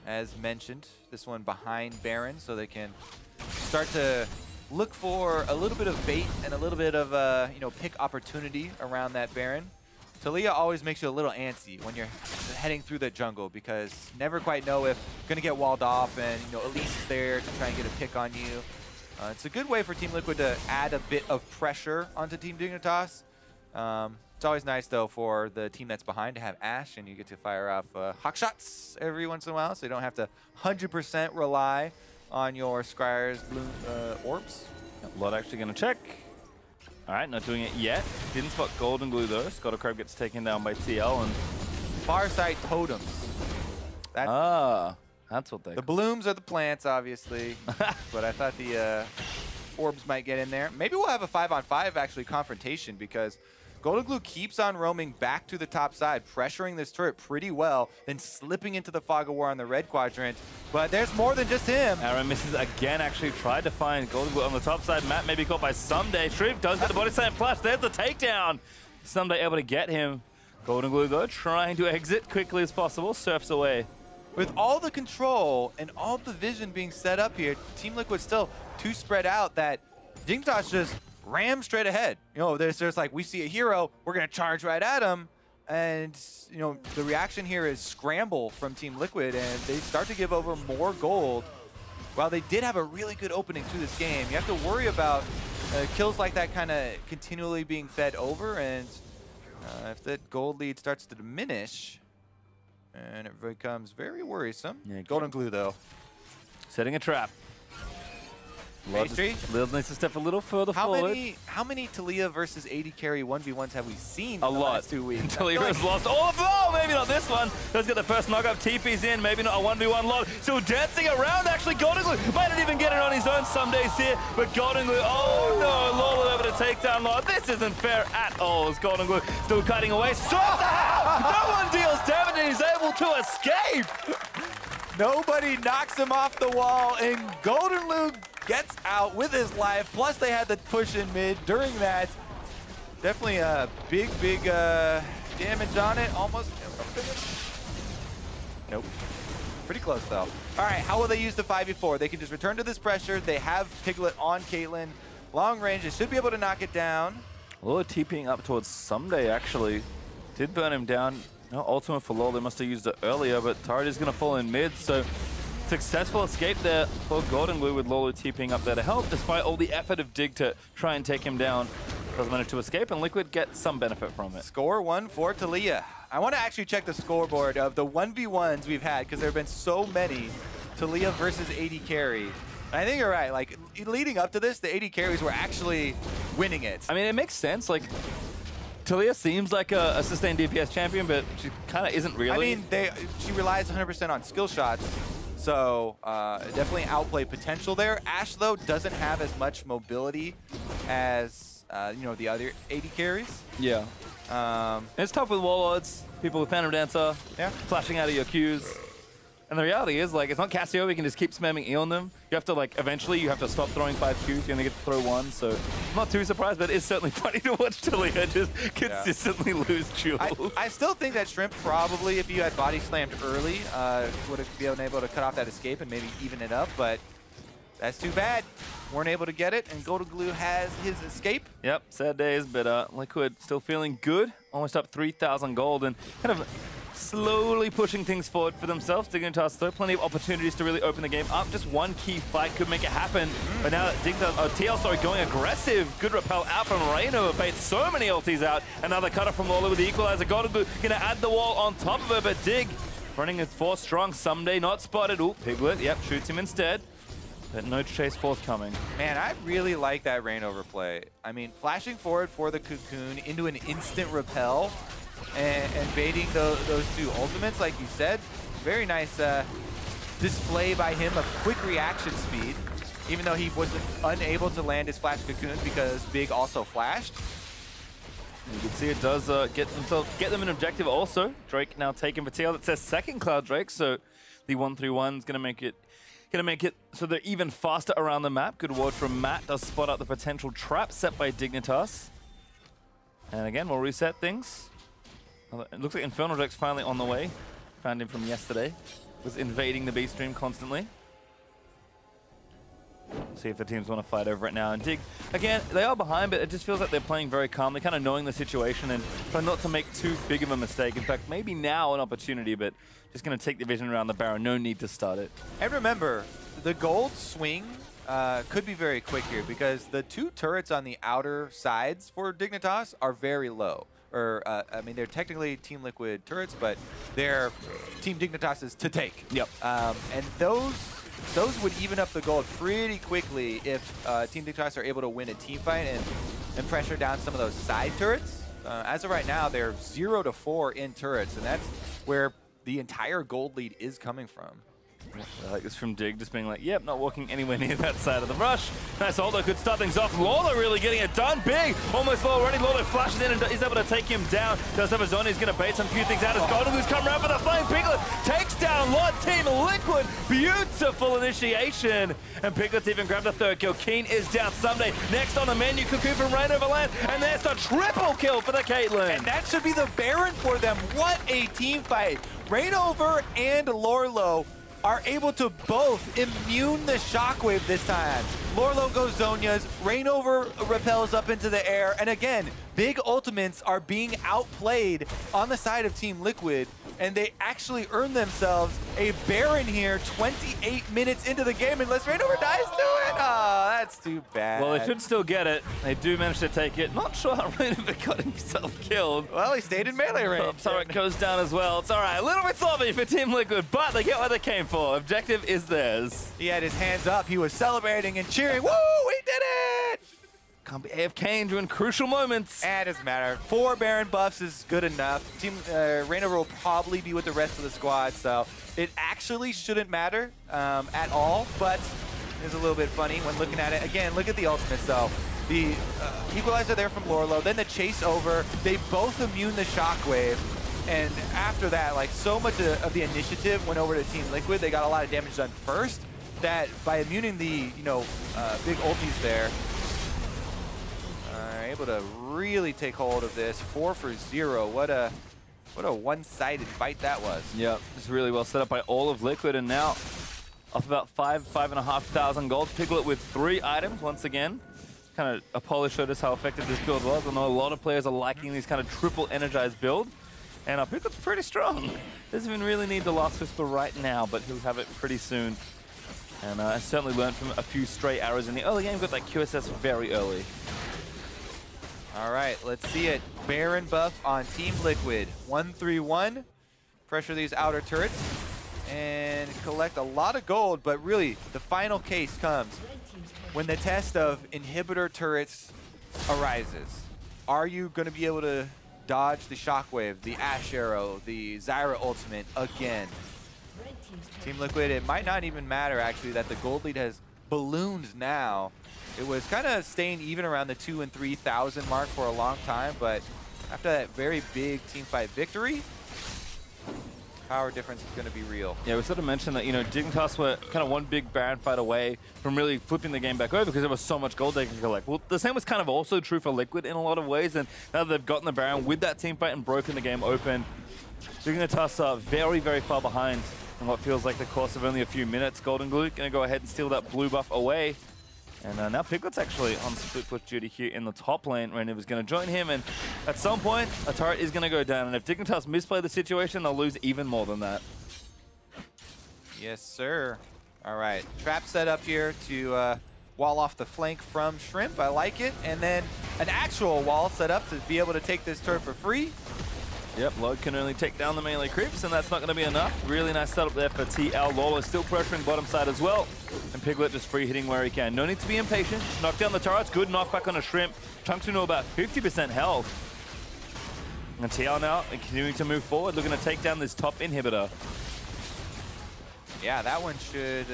as mentioned. This one behind Baron, so they can start to look for a little bit of bait and a little bit of pick opportunity around that Baron. Taliyah always makes you a little antsy when you're heading through the jungle, because never quite know if you're going to get walled off, and Elise is there to try and get a pick on you. It's a good way for Team Liquid to add a bit of pressure onto Team Dignitas. It's always nice, though, for the team that's behind to have Ashe, and you get to fire off hawk shots every once in a while, so you don't have to 100% rely on your Scryer's blue orbs. Lot actually going to check. All right, not doing it yet. Didn't spot GoldenGlue, though. Scottercrab gets taken down by TL, and far side totems. That's what they. The blooms are the plants, obviously, but I thought the orbs might get in there. Maybe we'll have a 5-on-5 actually confrontation, because GoldenGlue keeps on roaming back to the top side, pressuring this turret pretty well, then slipping into the Fog of War on the red quadrant. But there's more than just him. Aaron misses again, actually tried to find GoldenGlue on the top side. Matt may be caught by Ssumday. Shreep does get the body slam flash. There's the takedown. Ssumday able to get him. GoldenGlue, though, trying to exit quickly as possible, surfs away. With all the control and all the vision being set up here, Team Liquid still too spread out that Dignitas just ram straight ahead. There's like, we see a hero, we're going to charge right at him. And, the reaction here is scramble from Team Liquid, and they start to give over more gold. While they did have a really good opening to this game, you have to worry about kills like that kind of continually being fed over, and if that gold lead starts to diminish, and it becomes very worrisome. Yeah, GoldenGlue, though. Setting a trap. Pastry? Lil needs to step a little further forward. How many Taliyah versus AD carry 1v1s have we seen a in the lot. last 2 weeks? Taliyah has lost all of them. Oh, maybe not this one. Let's get the first knock-up. TP's in. Maybe not a 1v1 lot. Still dancing around, actually. GoldenGlue might not even get it on his own. Ssumday's here, but GoldenGlue, oh no, Lourlo able to take down Lot. This isn't fair at all, as GoldenGlue still cutting away. No one deals damage, and he's able to escape. Nobody knocks him off the wall, and GoldenGlue gets out with his life. Plus, they had the push in mid during that. Definitely a big damage on it. Almost. Nope. Pretty close, though. All right, how will they use the 5v4? They can just return to this pressure. They have Piglet on Caitlyn. Long range. They should be able to knock it down. Lourlo TPing up towards Ssumday, actually. Did burn him down. No ultimate for Lourlo. They must have used it earlier, but Taliyah is going to fall in mid, so successful escape there for GoldenGlue with Lourlo TPing up there to help, despite all the effort of Dig to try and take him down. Doesn't manage to escape, and Liquid get some benefit from it. Score 1 for Taliyah. I want to actually check the scoreboard of the 1v1s we've had, because there have been so many Taliyah versus AD carry. And I think you're right. Like, leading up to this, the AD carries were actually winning it. I mean, it makes sense. Like, Taliyah seems like a sustained DPS champion, but she kind of isn't really. I mean, she relies 100% on skill shots, so definitely outplay potential there. Ashe, though, doesn't have as much mobility as you know, the other AD carries. Yeah. It's tough with warlords, people with Phantom Dancer, flashing out of your Qs. And the reality is, like, it's not Cassio, we can just keep spamming E on them. You have to, like, eventually you have to stop throwing 5 Qs, you only get to throw 1, so I'm not too surprised, but it's certainly funny to watch Taliyah just consistently lose duels. I still think that Shrimp probably, if you had body slammed early, would have been able to cut off that escape and maybe even it up, but that's too bad. Weren't able to get it, and GoldenGlue has his escape. Yep, sad days, but Liquid still feeling good. Almost up 3,000 gold, and kind of slowly pushing things forward for themselves. Dignitas, though, plenty of opportunities to really open the game up. Just one key fight could make it happen. But now that TL going aggressive. Good repel out from ReignOver. Baits so many ultis out. Another cutter from Lourlo with the equalizer. GoldenGlue gonna add the wall on top of it, but Dig running at 4 strong. Ssumday not spotted. Ooh, Piglet, yep, shoots him instead. But no chase forthcoming. Man, I really like that ReignOver play. I mean, flashing forward for the cocoon into an instant repel and baiting those 2 ultimates, like you said. Very nice display by him of quick reaction speed, even though he wasn't unable to land his flash cocoon because Big also flashed. You can see it does get them an objective also. Drake now taken for TL. That says second Cloud Drake, so the 1-3-1 is going to make it so they're even faster around the map. Good word from Matt. Does spot out the potential trap set by Dignitas. And again, we'll reset things. It looks like Infernal Drake's finally on the way. Found him from yesterday. Was invading the B stream constantly. See if the teams want to fight over it now. And Dig, again, they are behind, but it just feels like they're playing very calmly, kind of knowing the situation and trying not to make too big of a mistake. In fact, maybe now an opportunity, but just going to take the vision around the barrel. No need to start it. And remember, the gold swing could be very quick here because the 2 turrets on the outer sides for Dignitas are very low. Or, I mean, they're technically Team Liquid turrets, but they're Team Dignitas' to take. Yep. And those would even up the gold pretty quickly if Team Dignitas are able to win a team fight and pressure down some of those side turrets. As of right now, they're 0-4 in turrets, and that's where the entire gold lead is coming from. I like this from Dig, just being like, yep, not walking anywhere near that side of the rush. Nice Aldo could start things off. Lourlo really getting it done big. Almost low already. Lourlo flashes in and he's able to take him down. Does have a zone. He's going to bait some few things out as GoldenGlue's come around for the flame. Piglet takes down Lord Team Liquid. Beautiful initiation. And Piglet's even grabbed a 3rd kill. Keane is down. Ssumday next on the menu. Cocoon from ReignOver land. And there's the triple kill for the Caitlyn. And that should be the Baron for them. What a team fight. ReignOver and Lourlo are able to both immune the shockwave this time. Lourlo goes Zonia's, ReignOver repels up into the air, and again, big ultimates are being outplayed on the side of Team Liquid, and they actually earn themselves a Baron here 28 minutes into the game, unless ReignOver dies to it. Oh, that's too bad. Well, they should still get it. They do manage to take it. Not sure how ReignOver got himself killed. Well, he stayed in melee range. Turret goes down as well. It's all right. A little bit sloppy for Team Liquid, but they get what they came for. Objective is theirs. He had his hands up. He was celebrating and cheering. Woo, we did it! Can't be AFK during crucial moments. It doesn't matter. 4 Baron buffs is good enough. Team ReignOver will probably be with the rest of the squad, so it actually shouldn't matter at all, but it's a little bit funny when looking at it. Again, look at the ultimates, though. The equalizer there from Lourlo, then the chase over. They both immune the shockwave, and after that, like, so much of the initiative went over to Team Liquid. They got a lot of damage done first, that by immuning the, big ultis there, are able to really take hold of this. 4 for 0. What a What a one-sided fight that was. Yep, it's really well set up by all of Liquid, and now off about 5,500 gold. Piglet with 3 items once again. Kind of Apollo showed us how effective this build was. I know a lot of players are liking these kind of triple energized build. And our Piglet's pretty strong. Doesn't even really need the Last Whisper right now, but he'll have it pretty soon. And I certainly learned from a few stray arrows in the early game. Got that QSS very early. All right, let's see it. Baron buff on Team Liquid. 1-3-1. Pressure these outer turrets and collect a lot of gold, but really the final case comes when the test of inhibitor turrets arises. Are you going to be able to dodge the shockwave, the Ashe arrow, the Zyra ultimate again? Team Liquid, it might not even matter actually that the gold lead has ballooned now. It was kind of staying even around the 2,000 and 3,000 mark for a long time, but after that very big team fight victory, power difference is going to be real. Yeah, we sort of mentioned that, you know, Dignitas were kind of one big Baron fight away from really flipping the game back over because there was so much gold they could collect. Well, the same was kind of also true for Liquid in a lot of ways, and now that they've gotten the Baron with that team fight and broken the game open, Dignitas are very, very far behind in what feels like the course of only a few minutes. GoldenGlue going to go ahead and steal that blue buff away. And now Piglet's actually on split push duty here in the top lane. ReignOver's going to join him, and at some point, a turret is going to go down. And if Dignitas misplay the situation, they'll lose even more than that. Yes, sir. All right, trap set up here to wall off the flank from Shrimp. I like it. And then an actual wall set up to be able to take this turret for free. Yep, Lode can only take down the melee creeps, and that's not going to be enough. Really nice setup there for TL. Lourlo still pressuring bottom side as well. And Piglet just free hitting where he can. No need to be impatient. Knock down the turrets. Good knockback on a Shrimp. Chunks into about 50% health. And TL now continuing to move forward, looking to take down this top inhibitor. Yeah, that one should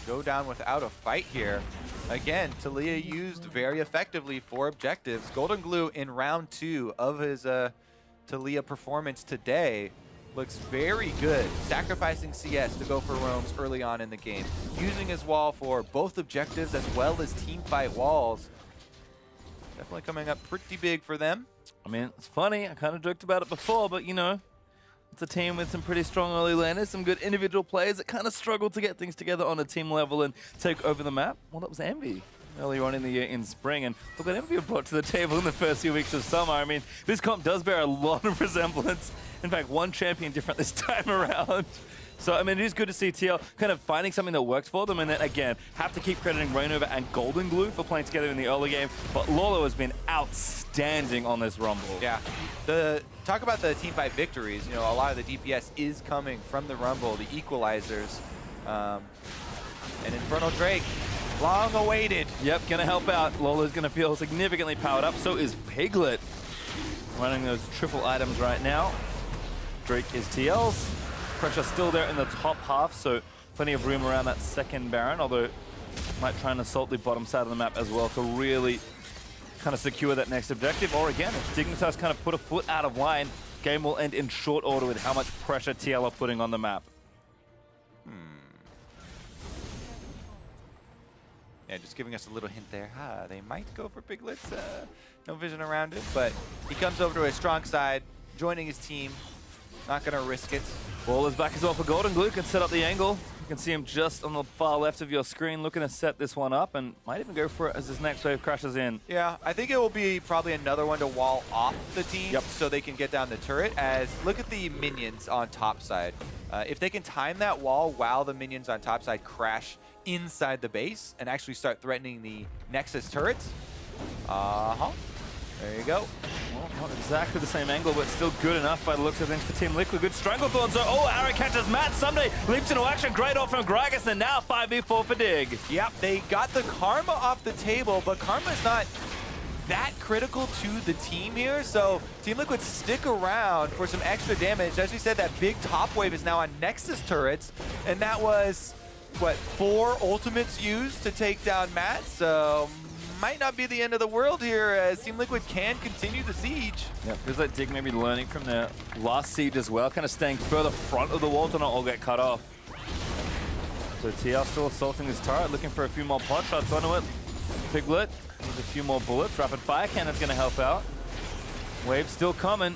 go down without a fight here. Again, Taliyah used very effectively for objectives. GoldenGlue in round 2 of his Taliyah performance today looks very good, sacrificing CS to go for roams early on in the game, using his wall for both objectives as well as team fight walls. Definitely coming up pretty big for them. I mean, it's funny, I kind of joked about it before, but you know, it's a team with some pretty strong early laners, some good individual players that kind of struggle to get things together on a team level and take over the map. Well, that was Envy earlier on in the year in spring, and look what Envy brought to the table in the first few weeks of summer. I mean, this comp does bear a lot of resemblance. In fact, one champion different this time around. So, I mean, it is good to see TL kind of finding something that works for them, and then, again, have to keep crediting ReignOver and GoldenGlue for playing together in the early game, but Lourlo has been outstanding on this Rumble. Yeah. Talk about the teamfight victories. You know, a lot of the DPS is coming from the Rumble, the equalizers. And Infernal Drake, long awaited. Yep, gonna help out. Lourlo's gonna feel significantly powered up, so is Piglet. Running those triple items right now. Drake is TL's. Pressure still there in the top half, so plenty of room around that second Baron, although might try and assault the bottom side of the map as well to really kind of secure that next objective. Or again, if Dignitas kind of put a foot out of line, game will end in short order with how much pressure TL are putting on the map. Yeah, just giving us a little hint there. They might go for Piglet. No vision around it, but he comes over to his strong side, joining his team. Not going to risk it. Ball is back as well for GoldenGlue. Can set up the angle. You can see him just on the far left of your screen looking to set this one up, and might even go for it as this next wave crashes in. Yeah, I think it will be probably another one to wall off the team so they can get down the turret. As look at the minions on top side. If they can time that wall while the minions on top side crash inside the base and actually start threatening the Nexus turrets. There you go. Well, not exactly the same angle, but still good enough by the looks of things for Team Liquid. Good Stranglethorn. So, arrow catches Matt. Ssumday leaps into action. Great off from Gragas, and now 5v4 for Dig. Yep, they got the Karma off the table, but Karma is not that critical to the team here. So, Team Liquid stick around for some extra damage. As we said, that big top wave is now on Nexus turrets, and that was, what, 4 ultimates used to take down Matt. So, might not be the end of the world here as Team Liquid can continue the siege. Yeah, feels like Dig may be learning from their last siege as well, kind of staying further front of the wall to not all get cut off. So TL still assaulting his turret, looking for a few more pot shots onto it. Piglet needs a few more bullets. Rapid fire cannon's going to help out. Wave still coming.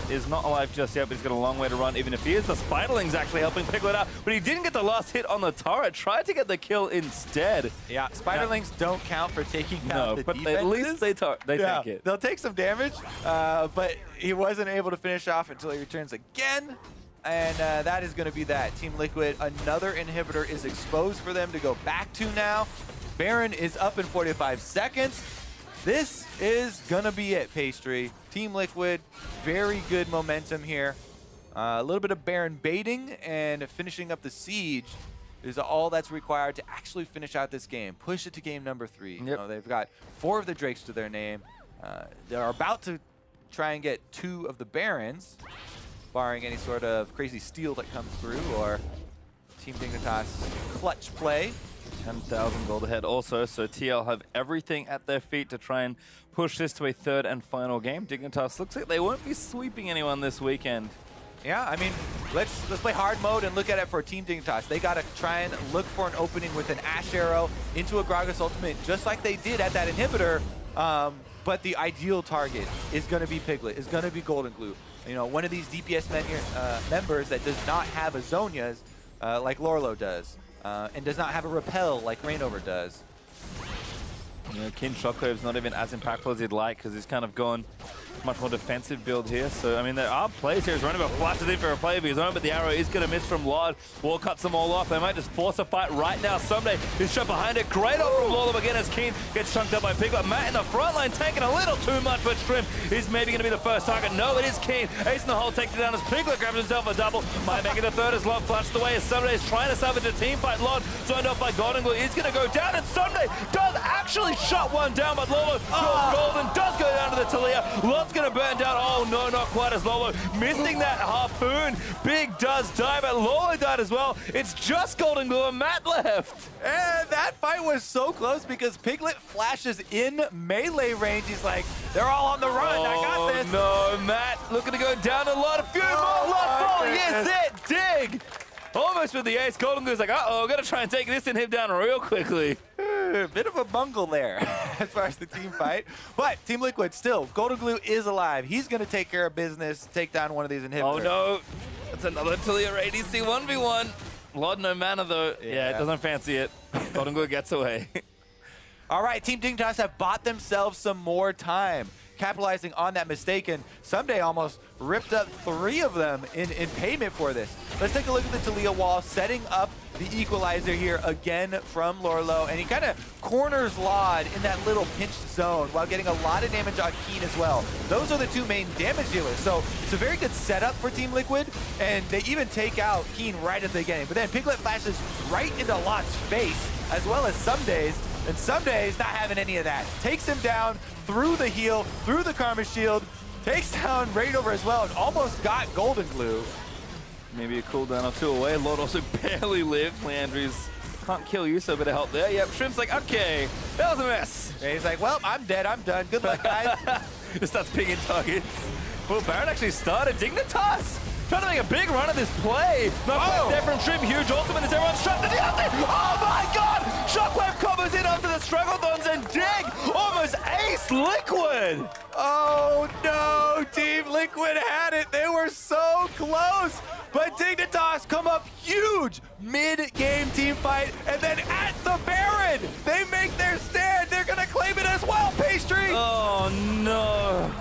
Is not alive just yet, but he's got a long way to run, even if he is. The Spiderling's actually helping Piglet out, but he didn't get the last hit on the turret. Tried to get the kill instead. Yeah, Spiderlings don't count for taking out the defenses. But at least they take it. They'll take some damage, but he wasn't able to finish off until he returns again. And that is going to be that. Team Liquid, another inhibitor is exposed for them to go back to now. Baron is up in 45 seconds. This is going to be it, Pastry. Team Liquid, very good momentum here. A little bit of Baron baiting and finishing up the siege is all that's required to actually finish out this game. Push it to game number 3. Yep. You know, they've got 4 of the Drakes to their name. They're about to try and get 2 of the Barons, barring any sort of crazy steal that comes through or Team Dignitas clutch play. 10,000 gold ahead also, so TL have everything at their feet to try and push this to a 3rd and final game. Dignitas looks like they won't be sweeping anyone this weekend. Yeah, I mean, let's play hard mode and look at it for Team Dignitas. They got to try and look for an opening with an Ashe arrow into a Gragas ultimate, just like they did at that inhibitor. But the ideal target is going to be Piglet, is going to be GoldenGlue. You know, one of these DPS members that does not have a Zhonya's like Lourlo does. And does not have a repel like ReignOver does. You know, Keane Shockwave's not even as impactful as he'd like because he's kind of gone much more defensive build here. So, I mean, there are plays here. ReignOver flashes in for a play of his own, but the arrow is going to miss from Lord. Wall cuts them all off. They might just force a fight right now. Ssumday is shot behind it. Great off from Lourlo again as Keane gets chunked up by Piglet. Matt in the front line taking a little too much, but Shrimp is maybe going to be the first target. No, it is Keane. Ace in the hole takes it down as Piglet grabs himself a double. Might make it the 3rd as Lord flashed away as Ssumday is trying to salvage a team fight. Lord joined off by GoldenGlue is going to go down, and Ssumday does actually shut one down, but Lourlo Golden does go down to the Taliyah. Lord's going to burn down. Oh no, not quite as Lourlo missing that harpoon. Big does die, but Lourlo died as well. It's just GoldenGlue and Matt left. And that fight was so close because Piglet flashes in melee range. He's like, they're all on the run. I got this. No, Matt looking to go down a lot. A few more left. Oh, yes, it. Dig. Almost with the ace. GoldenGlue's like, uh-oh, got to try and take this and him down real quickly. Bit of a bungle there as far as the team fight. But Team Liquid still, GoldenGlue is alive. He's going to take care of business, take down one of these inhibitors. Oh, no. That's another Taliyah ADC 1v1. Lord, no mana, though. Yeah, it doesn't fancy it. GoldenGlue gets away. All right, Team Dignitas have bought themselves some more time, capitalizing on that mistake, and Ssumday almost ripped up 3 of them in payment for this. Let's take a look at the Taliyah wall, setting up the equalizer here again from Lourlo, and he kind of corners Lod in that little pinched zone while getting a lot of damage on Keane as well. Those are the 2 main damage dealers, so it's a very good setup for Team Liquid, and they even take out Keane right at the beginning. But then Piglet flashes right into Lod's face, as well as Ssumday's, and Ssumday's not having any of that. Takes him down through the heal, through the Karma Shield, takes down ReignOver as well, and almost got GoldenGlue. Maybe a cooldown or 2 away. Lord also barely lived. Landry's can't kill you, so a bit of help there. Yep, Shrimp's like, okay, that was a mess. And he's like, well, I'm dead, I'm done. Good luck, guys. Just starts pinging targets. Well, Baron actually started. Dignitas trying to make a big run at this play. Not quite there from Shrimp. Huge ultimate as everyone's shot to the ultimate. Oh my god! Shockwave combos in after the Strugglethons, and Dig almost ace Liquid. Oh no, Team Liquid had it. They were so close. But Dignitas come up huge mid-game team fight, and then at the Baron, they make their stand. They're gonna claim it as well, Pastry. Oh no.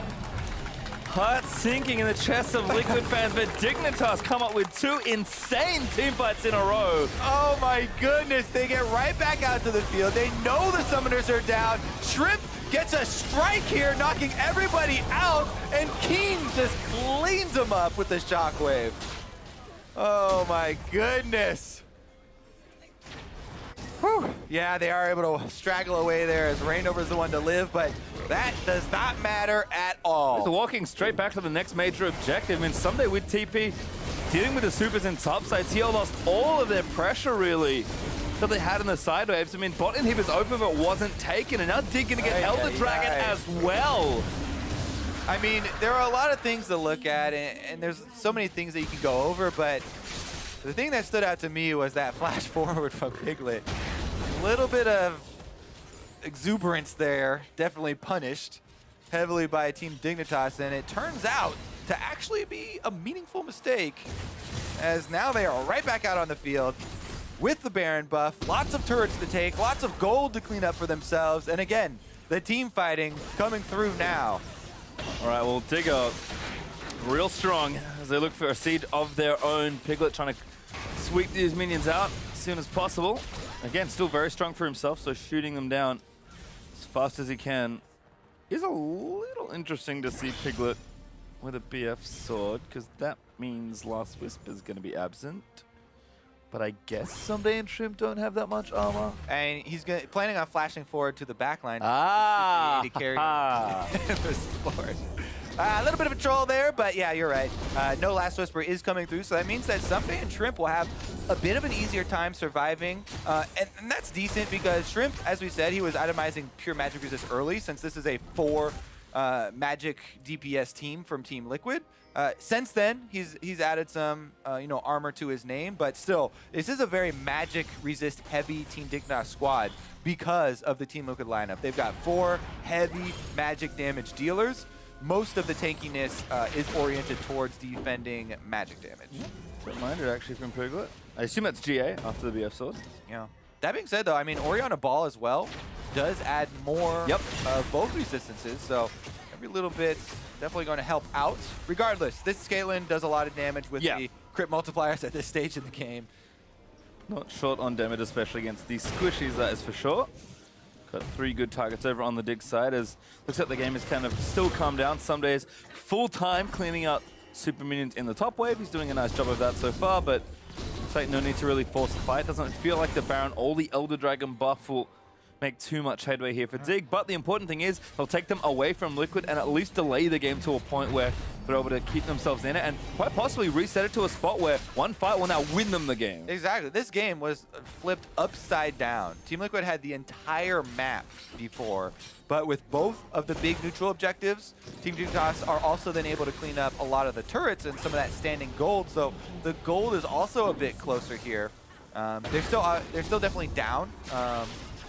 Heart sinking in the chests of Liquid fans, but Dignitas come up with 2 insane team fights in a row. Oh my goodness, they get right back out to the field. They know the summoners are down. Shrimp gets a strike here, knocking everybody out, and Keane just cleans them up with the shockwave. Oh my goodness. Whew. Yeah, they are able to straggle away there as ReignOver's the one to live, but that does not matter at all. They're walking straight back to the next major objective. I mean, Ssumday with TP, dealing with the supers in topside, TL lost all of their pressure, really, that they had in the side waves. I mean, bot inhibitors open, but wasn't taken, and now Dig gonna get Elder Dragon as well. I mean, there are a lot of things to look at, and there's so many things that you can go over, but the thing that stood out to me was that flash forward from Piglet. A little bit of exuberance there, definitely punished heavily by Team Dignitas, and it turns out to actually be a meaningful mistake, as now they are right back out on the field with the Baron buff. Lots of turrets to take, lots of gold to clean up for themselves, and again, the team fighting coming through now. All right, well, Dig are real strong as they look for a seed of their own. Piglet trying to sweep these minions out as soon as possible. Again, still very strong for himself, so shooting them down as fast as he can is a little interesting to see Piglet with a BF sword, because that means Last Whisper is going to be absent. But I guess Ssumday and Shrimp don't have that much armor. And he's planning on flashing forward to the back line. To carry the support. A little bit of a troll there, but yeah, you're right. No Last Whisper is coming through, so that means that Ssumday and Shrimp will have a bit of an easier time surviving. And that's decent because Shrimp, as we said, he was itemizing pure magic resist early, since this is a 4 magic DPS team from Team Liquid. Since then, he's added some armor to his name, but still, this is a very magic resist heavy Team Dignitas squad because of the Team Liquid lineup. They've got 4 heavy magic damage dealers. Most of the tankiness is oriented towards defending magic damage. Minded actually from Piglet. I assume that's GA after the BF sword. Yeah. That being said, though, I mean, Orianna Ball as well does add more both resistances, so every little bit definitely going to help out. Regardless, this Caitlyn does a lot of damage with the crit multipliers at this stage in the game. Not short on damage, especially against these squishies, that is for sure. Got 3 good targets over on the Dig side, as looks like the game is kind of still calmed down. Ssumday's full time cleaning out super minions in the top wave. He's doing a nice job of that so far, but it's like no need to really force a fight. Doesn't feel like the Baron or the Elder Dragon buff will make too much headway here for Dig, but the important thing is they'll take them away from Liquid and at least delay the game to a point where they're able to keep themselves in it and quite possibly reset it to a spot where one fight will now win them the game. Exactly. This game was flipped upside down. Team Liquid had the entire map before, but with both of the big neutral objectives, Team Dignitas are also then able to clean up a lot of the turrets and some of that standing gold, so the gold is also a bit closer here. They're still definitely down.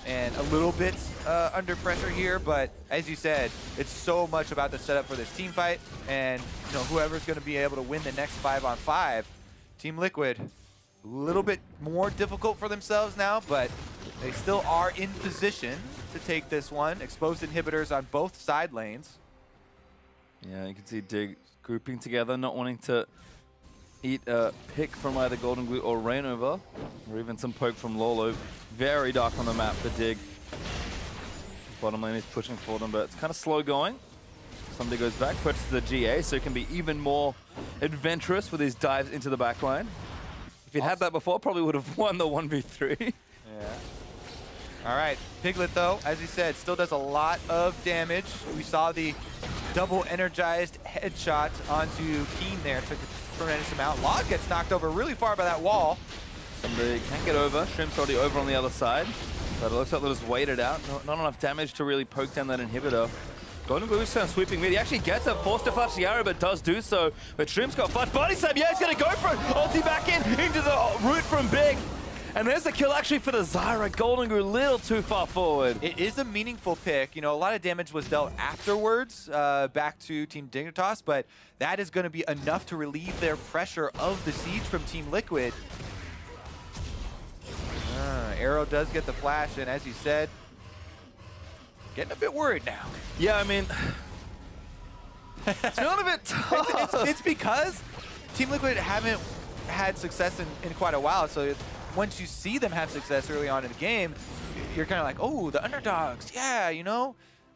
And a little bit under pressure here, but as you said, it's so much about the setup for this team fight, and whoever's going to be able to win the next 5-on-5. Team Liquid, a little bit more difficult for themselves now, but they still are in position to take this one. Exposed inhibitors on both side lanes. Yeah, you can see Dig grouping together, not wanting to eat a pick from either GoldenGlue or ReignOver, or even some poke from Lourlo. Very dark on the map for Dig. Bottom lane is pushing for them, but it's kind of slow going. Ssumday goes back, purchases the GA, so it can be even more adventurous with his dives into the back line. If he'd had that before, probably would have won the 1v3. Yeah. All right, Piglet, though, as he said, still does a lot of damage. We saw the double energized headshot onto Keane there, took a tremendous amount. Log gets knocked over really far by that wall. Ssumday can't get over. Shrimp's already over on the other side. But it looks like they'll just wait it out. Not enough damage to really poke down that inhibitor. GoldenGlue's kind of sweeping mid. He actually gets a forced to flash Zyra, but does do so. But Shrimp's got flash body slam. Yeah, he's going to go for it. Ulti back into the root from Big. And there's the kill actually for the Zyra. GoldenGlue a little too far forward. It is a meaningful pick. A lot of damage was dealt afterwards back to Team Dignitas, but that is going to be enough to relieve their pressure of the siege from Team Liquid. Arrow does get the flash, and as you said, getting a bit worried now. Yeah, I mean, it's feeling a bit tough. It's because Team Liquid haven't had success in quite a while, so once you see them have success early on in the game, you're kind of like, oh, the underdogs, yeah,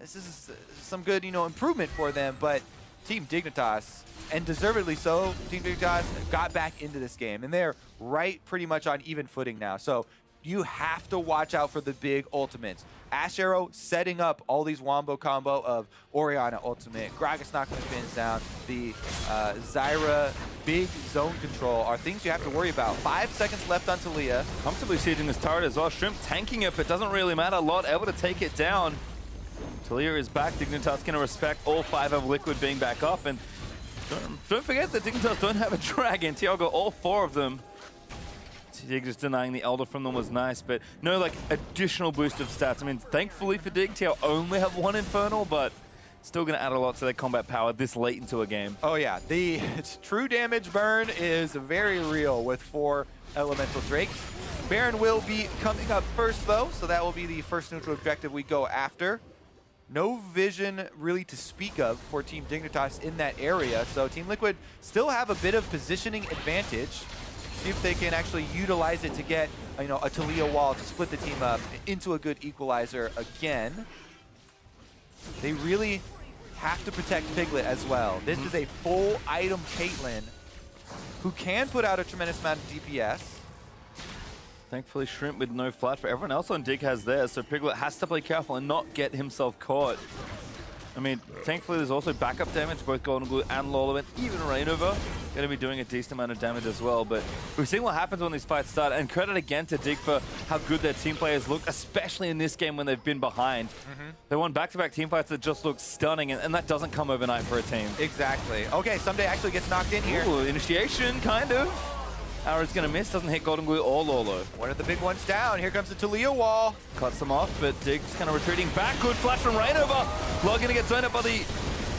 this is some good, improvement for them, but Team Dignitas, and deservedly so, Team Dignitas got back into this game, and they're right pretty much on even footing now, so you have to watch out for the big ultimates. Ashe Arrow setting up all these wombo combo of Orianna ultimate, Gragas knocking the pins down, the Zyra big zone control are things you have to worry about. 5 seconds left on Taliyah. Comfortably sieging this turret as well. Shrimp tanking it, but doesn't really matter. Lot able to take it down. Taliyah is back. Dignitas going to respect all 5 of Liquid being back up. And don't forget that Dignitas don't have a dragon. Tiago, all 4 of them. Dig just denying the Elder from them was nice, but no additional boost of stats. I mean, thankfully for Dig, Tiao only have 1 Infernal, but Still going to add a lot to their combat power this late into a game. Oh yeah, the true damage burn is very real with 4 elemental drakes. Baron will be coming up first though, so that will be the first neutral objective we go after. No vision really to speak of for Team Dignitas in that area, so Team Liquid still have a bit of positioning advantage. See if they can actually utilize it to get, you know, a Taliyah wall to split the team up into a good equalizer again. They really have to protect Piglet as well. This is a full item Caitlyn who can put out a tremendous amount of DPS. Thankfully, Shrimp with no flash, but everyone else on Dig has theirs, so Piglet has to play careful and not get himself caught. I mean, thankfully there's also backup damage, both GoldenGlue and Lourlo, and even ReignOver going to be doing a decent amount of damage as well. But we've seen what happens when these fights start, and credit again to Dig for how good their team players look, especially in this game when they've been behind. They won back-to-back team fights that just look stunning, and that doesn't come overnight for a team. Exactly. Okay, Ssumday actually gets knocked in here. Ooh, initiation, kind of. Arrow's going to miss, doesn't hit GoldenGlue or Lourlo. One of the big ones down. Here comes the Taliyah wall. Cuts them off, but Dig's kind of retreating back. Good flash from ReignOver. Log going to get zoned up by the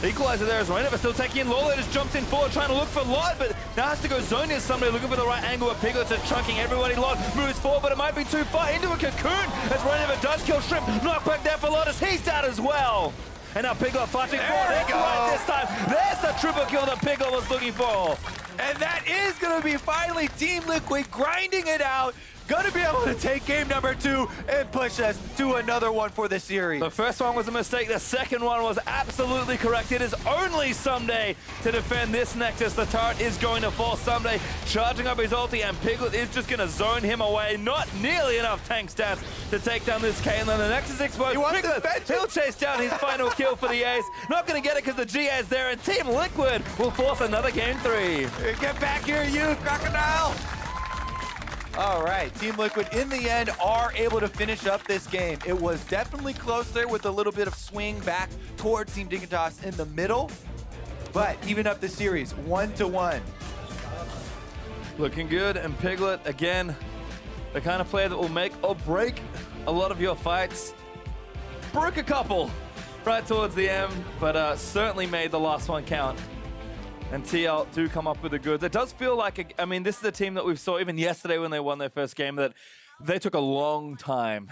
equalizer there as ReignOver still taking in. Lourlo just jumps in forward, trying to look for Lot, but now has to go zone in Ssumday, looking for the right angle where Piglet's chunking everybody. Lot moves forward, but it might be too far into a cocoon as ReignOver does kill Shrimp. Knock back down for Lot as he's down as well. And now Piglet flashing forward. That's right this time. There's the triple kill that Piglet was looking for. And that is going to be finally Team Liquid grinding it out. Going to be able to take game number 2 and push us to another one for the series. The first one was a mistake. The second one was absolutely correct. It is only Ssumday to defend this Nexus. The turret is going to fall. Ssumday charging up his ulti, and Piglet is just going to zone him away. Not nearly enough tank stats to take down this Caitlyn. The Nexus exposed. Piglet, he'll chase down his final kill for the ace. Not going to get it because the GA is there, and Team Liquid will force another game 3. Get back here, you crocodile! All right, Team Liquid in the end are able to finish up this game. It was definitely close there with a little bit of swing back towards Team Dignitas in the middle, but even up the series 1-1. Looking good, and Piglet, again, the kind of player that will make or break a lot of your fights. Broke a couple right towards the end, but certainly made the last one count. And TL do come up with the goods. It does feel like, I mean, this is a team that we saw even yesterday when they won their first game, that they took a long time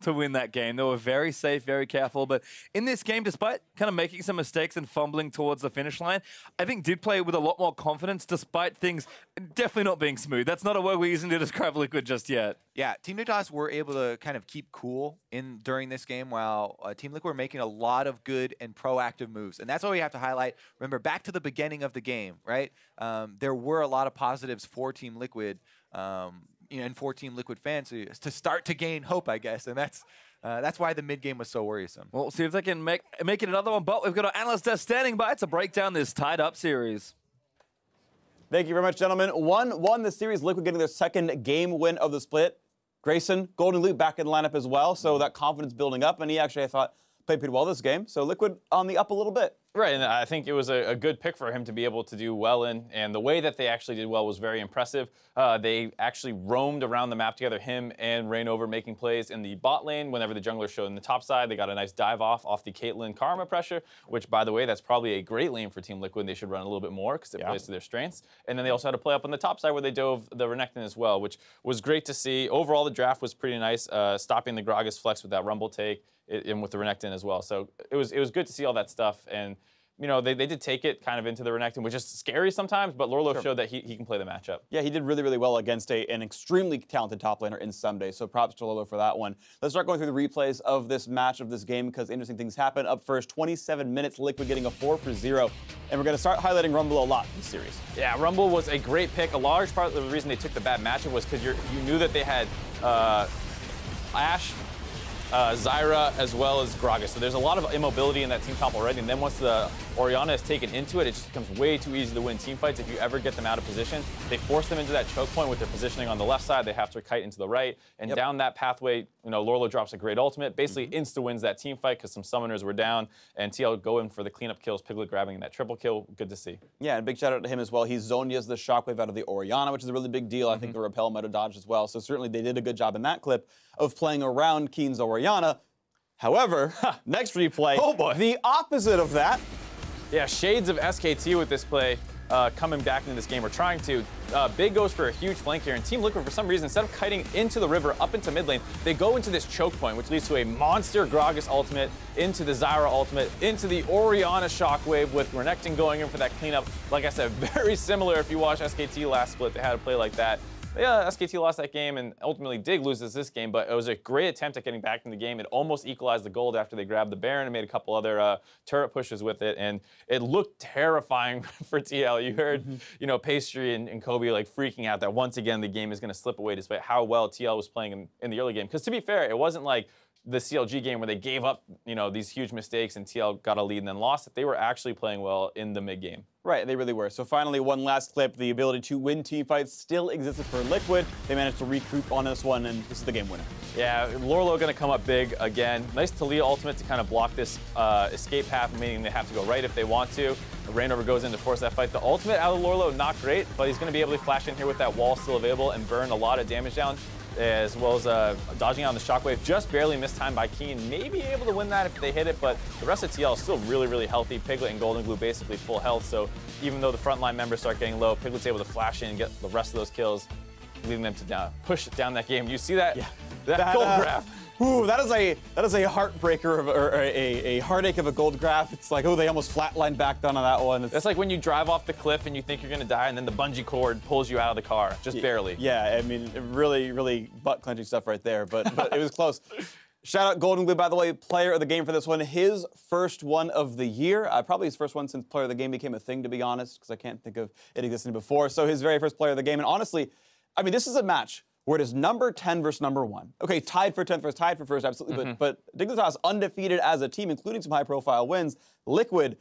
to win that game. They were very safe, very careful. But in this game, despite kind of making some mistakes and fumbling towards the finish line, I think did play with a lot more confidence despite things definitely not being smooth. That's not a word we're using to describe Liquid just yet. Yeah, Team Dignitas were able to kind of keep cool during this game while Team Liquid were making a lot of good and proactive moves. And that's what we have to highlight. Remember, back to the beginning of the game, right? There were a lot of positives for Team Liquid, and for Team Liquid fans to start to gain hope, I guess. And that's why the mid game was so worrisome. Well, we'll see if they can make it another one. But we've got our analyst desk standing by to break down this tied-up series. Thank you very much, gentlemen. 1-1 this series. Liquid getting their second game win of the split. Grayson, GoldenGlue back in the lineup as well, so that confidence building up. And he actually, I thought, played pretty well this game. So Liquid on the up a little bit. Right, and I think it was a good pick for him to be able to do well in, and the way that they actually did well was very impressive. They actually roamed around the map together, him and ReignOver making plays in the bot lane. Whenever the jungler showed in the top side, they got a nice dive off the Caitlyn Karma pressure, which, by the way, that's probably a great lane for Team Liquid. They should run a little bit more because it plays to their strengths. And then they also had to play up on the top side where they dove the Renekton as well, which was great to see. Overall, the draft was pretty nice, stopping the Gragas flex with that Rumble take and with the Renekton as well. So it was good to see all that stuff. And you know, they did take it kind of into the Renekton, which is scary sometimes, but Lourlo showed that he can play the matchup. Yeah, he did really, really well against an extremely talented top laner in Ssumday, so props to Lourlo for that one. Let's start going through the replays of this match, of this game, because interesting things happen. Up first, 27 minutes, Liquid getting a 4-0, and we're going to start highlighting Rumble a lot in this series. Yeah, Rumble was a great pick. A large part of the reason they took the bad matchup was because you knew that they had Ashe, Zyra, as well as Gragas. So there's a lot of immobility in that team top already, and then once the Orianna is taken into it, it just becomes way too easy to win team fights if you ever get them out of position. They force them into that choke point with their positioning on the left side. They have to kite into the right, and down that pathway, you know, Lourlo drops a great ultimate, basically insta-wins that team fight because some summoners were down, and TL go in for the cleanup kills, Piglet grabbing that triple kill. Good to see. Yeah, and big shout out to him as well. He Zonia's the shockwave out of the Orianna, which is a really big deal. I think the repel might have dodged as well, so certainly they did a good job in that clip of playing around Keane's Orianna. However, next replay, Oh boy. the opposite of that. Yeah, shades of SKT with this play coming back into this game, or trying to. Big goes for a huge flank here, and Team Liquid, for some reason, instead of kiting into the river, up into mid lane, they go into this choke point, which leads to a monster Gragas ultimate, into the Zyra ultimate, into the Orianna shockwave with Renekton going in for that cleanup. Like I said, very similar if you watch SKT last split, they had a play like that. Yeah, SKT lost that game, and ultimately DIG loses this game, but it was a great attempt at getting back in the game. It almost equalized the gold after they grabbed the Baron and made a couple other turret pushes with it, and it looked terrifying for TL. You heard, you know, Pastry and Kobe like freaking out that once again the game is going to slip away despite how well TL was playing in the early game. Because to be fair, it wasn't like the CLG game where they gave up, you know, these huge mistakes and TL got a lead and then lost it. They were actually playing well in the mid game. Right, they really were. So finally, one last clip. The ability to win team fights still existed for Liquid. They managed to recoup on this one, and this is the game winner. Yeah, Lourlo going to come up big again. Nice Taliyah ultimate to kind of block this escape path, meaning they have to go right if they want to. ReignOver goes in to force that fight. The ultimate out of Lourlo, not great, but he's going to be able to flash in here with that wall still available and burn a lot of damage down, as well as dodging out on the shockwave. Just barely missed time by Keane. Maybe able to win that if they hit it, but the rest of TL is still really, really healthy. Piglet and GoldenGlue basically full health, so even though the frontline members start getting low, Piglet's able to flash in and get the rest of those kills, leading them to push it down that game. You see that? Yeah. That gold graph. Ooh, that is a heartbreaker or a heartache of a gold graph. It's like, oh, they almost flatlined back down on that one. That's like when you drive off the cliff and you think you're gonna die, and then the bungee cord pulls you out of the car, just barely. Yeah, I mean, really, really butt-clenching stuff right there, but it was close. Shout out GoldenGlue, by the way, player of the game for this one. His first one of the year. Probably his first one since player of the game became a thing, to be honest, because I can't think of it existing before. So his very first player of the game. And honestly, I mean, this is a match where it is number 10 versus number 1. Okay, tied for 10th versus tied for first, absolutely. But Dignitas undefeated as a team, including some high-profile wins. Liquid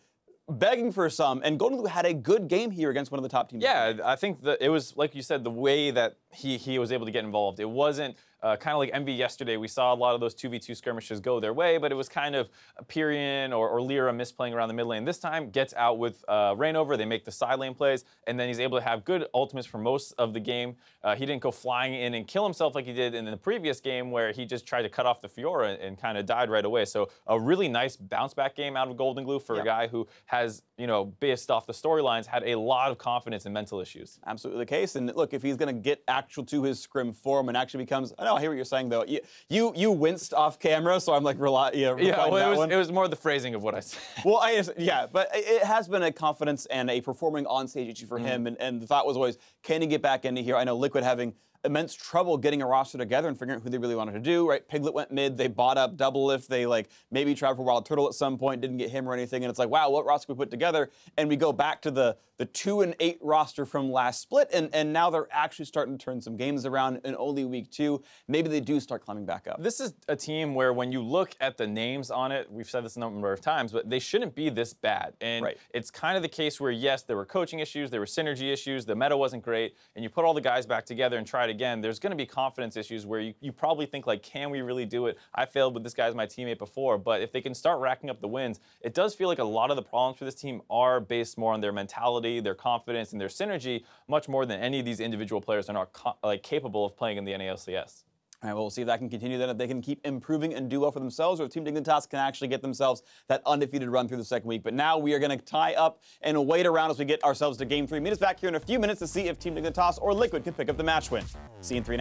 begging for some, and GoldenGlue had a good game here against one of the top teams. Yeah, I think that it was, like you said, the way that he was able to get involved. It wasn't kind of like MV yesterday. We saw a lot of those 2v2 skirmishes go their way, but it was kind of Pyrian or Lyra misplaying around the mid lane. This time, gets out with ReignOver. They make the side lane plays, and then he's able to have good ultimates for most of the game. He didn't go flying in and kill himself like he did in the previous game, where he just tried to cut off the Fiora and kind of died right away. So a really nice bounce back game out of GoldenGlue for a guy who has, you know, based off the storylines, had a lot of confidence and mental issues. Absolutely the case. And look, if he's going to get actual to his scrim form and actually becomes, I know, I hear what you're saying though. You winced off camera, so I'm like, well, it was more the phrasing of what I said. Well, but it has been a confidence and a performing on stage issue for him. And the thought was always, can he get back into here? I know Liquid having immense trouble getting a roster together and figuring out who they really wanted to do, right? Piglet went mid, they bought up Double Lift, they like maybe tried for Wild Turtle at some point, didn't get him or anything, and it's like, wow, what roster we put together? And we go back to the 2-8 roster from last split, and now they're actually starting to turn some games around in only week 2. Maybe they do start climbing back up. This is a team where when you look at the names on it, we've said this a number of times, but they shouldn't be this bad. And it's kind of the case where, yes, there were coaching issues, there were synergy issues, the meta wasn't great, and you put all the guys back together and try it again, there's going to be confidence issues where you probably think like, can we really do it? I failed with this guy as my teammate before, but if they can start racking up the wins, it does feel like a lot of the problems for this team are based more on their mentality, their confidence, and their synergy, much more than any of these individual players are not capable of playing in the NA LCS. All right, well, we'll see if that can continue then, if they can keep improving and do well for themselves, or if Team Dignitas can actually get themselves that undefeated run through the second week. But now we are going to tie up and wait around as we get ourselves to Game 3. Meet us back here in a few minutes to see if Team Dignitas or Liquid can pick up the match win. See you in 3 now.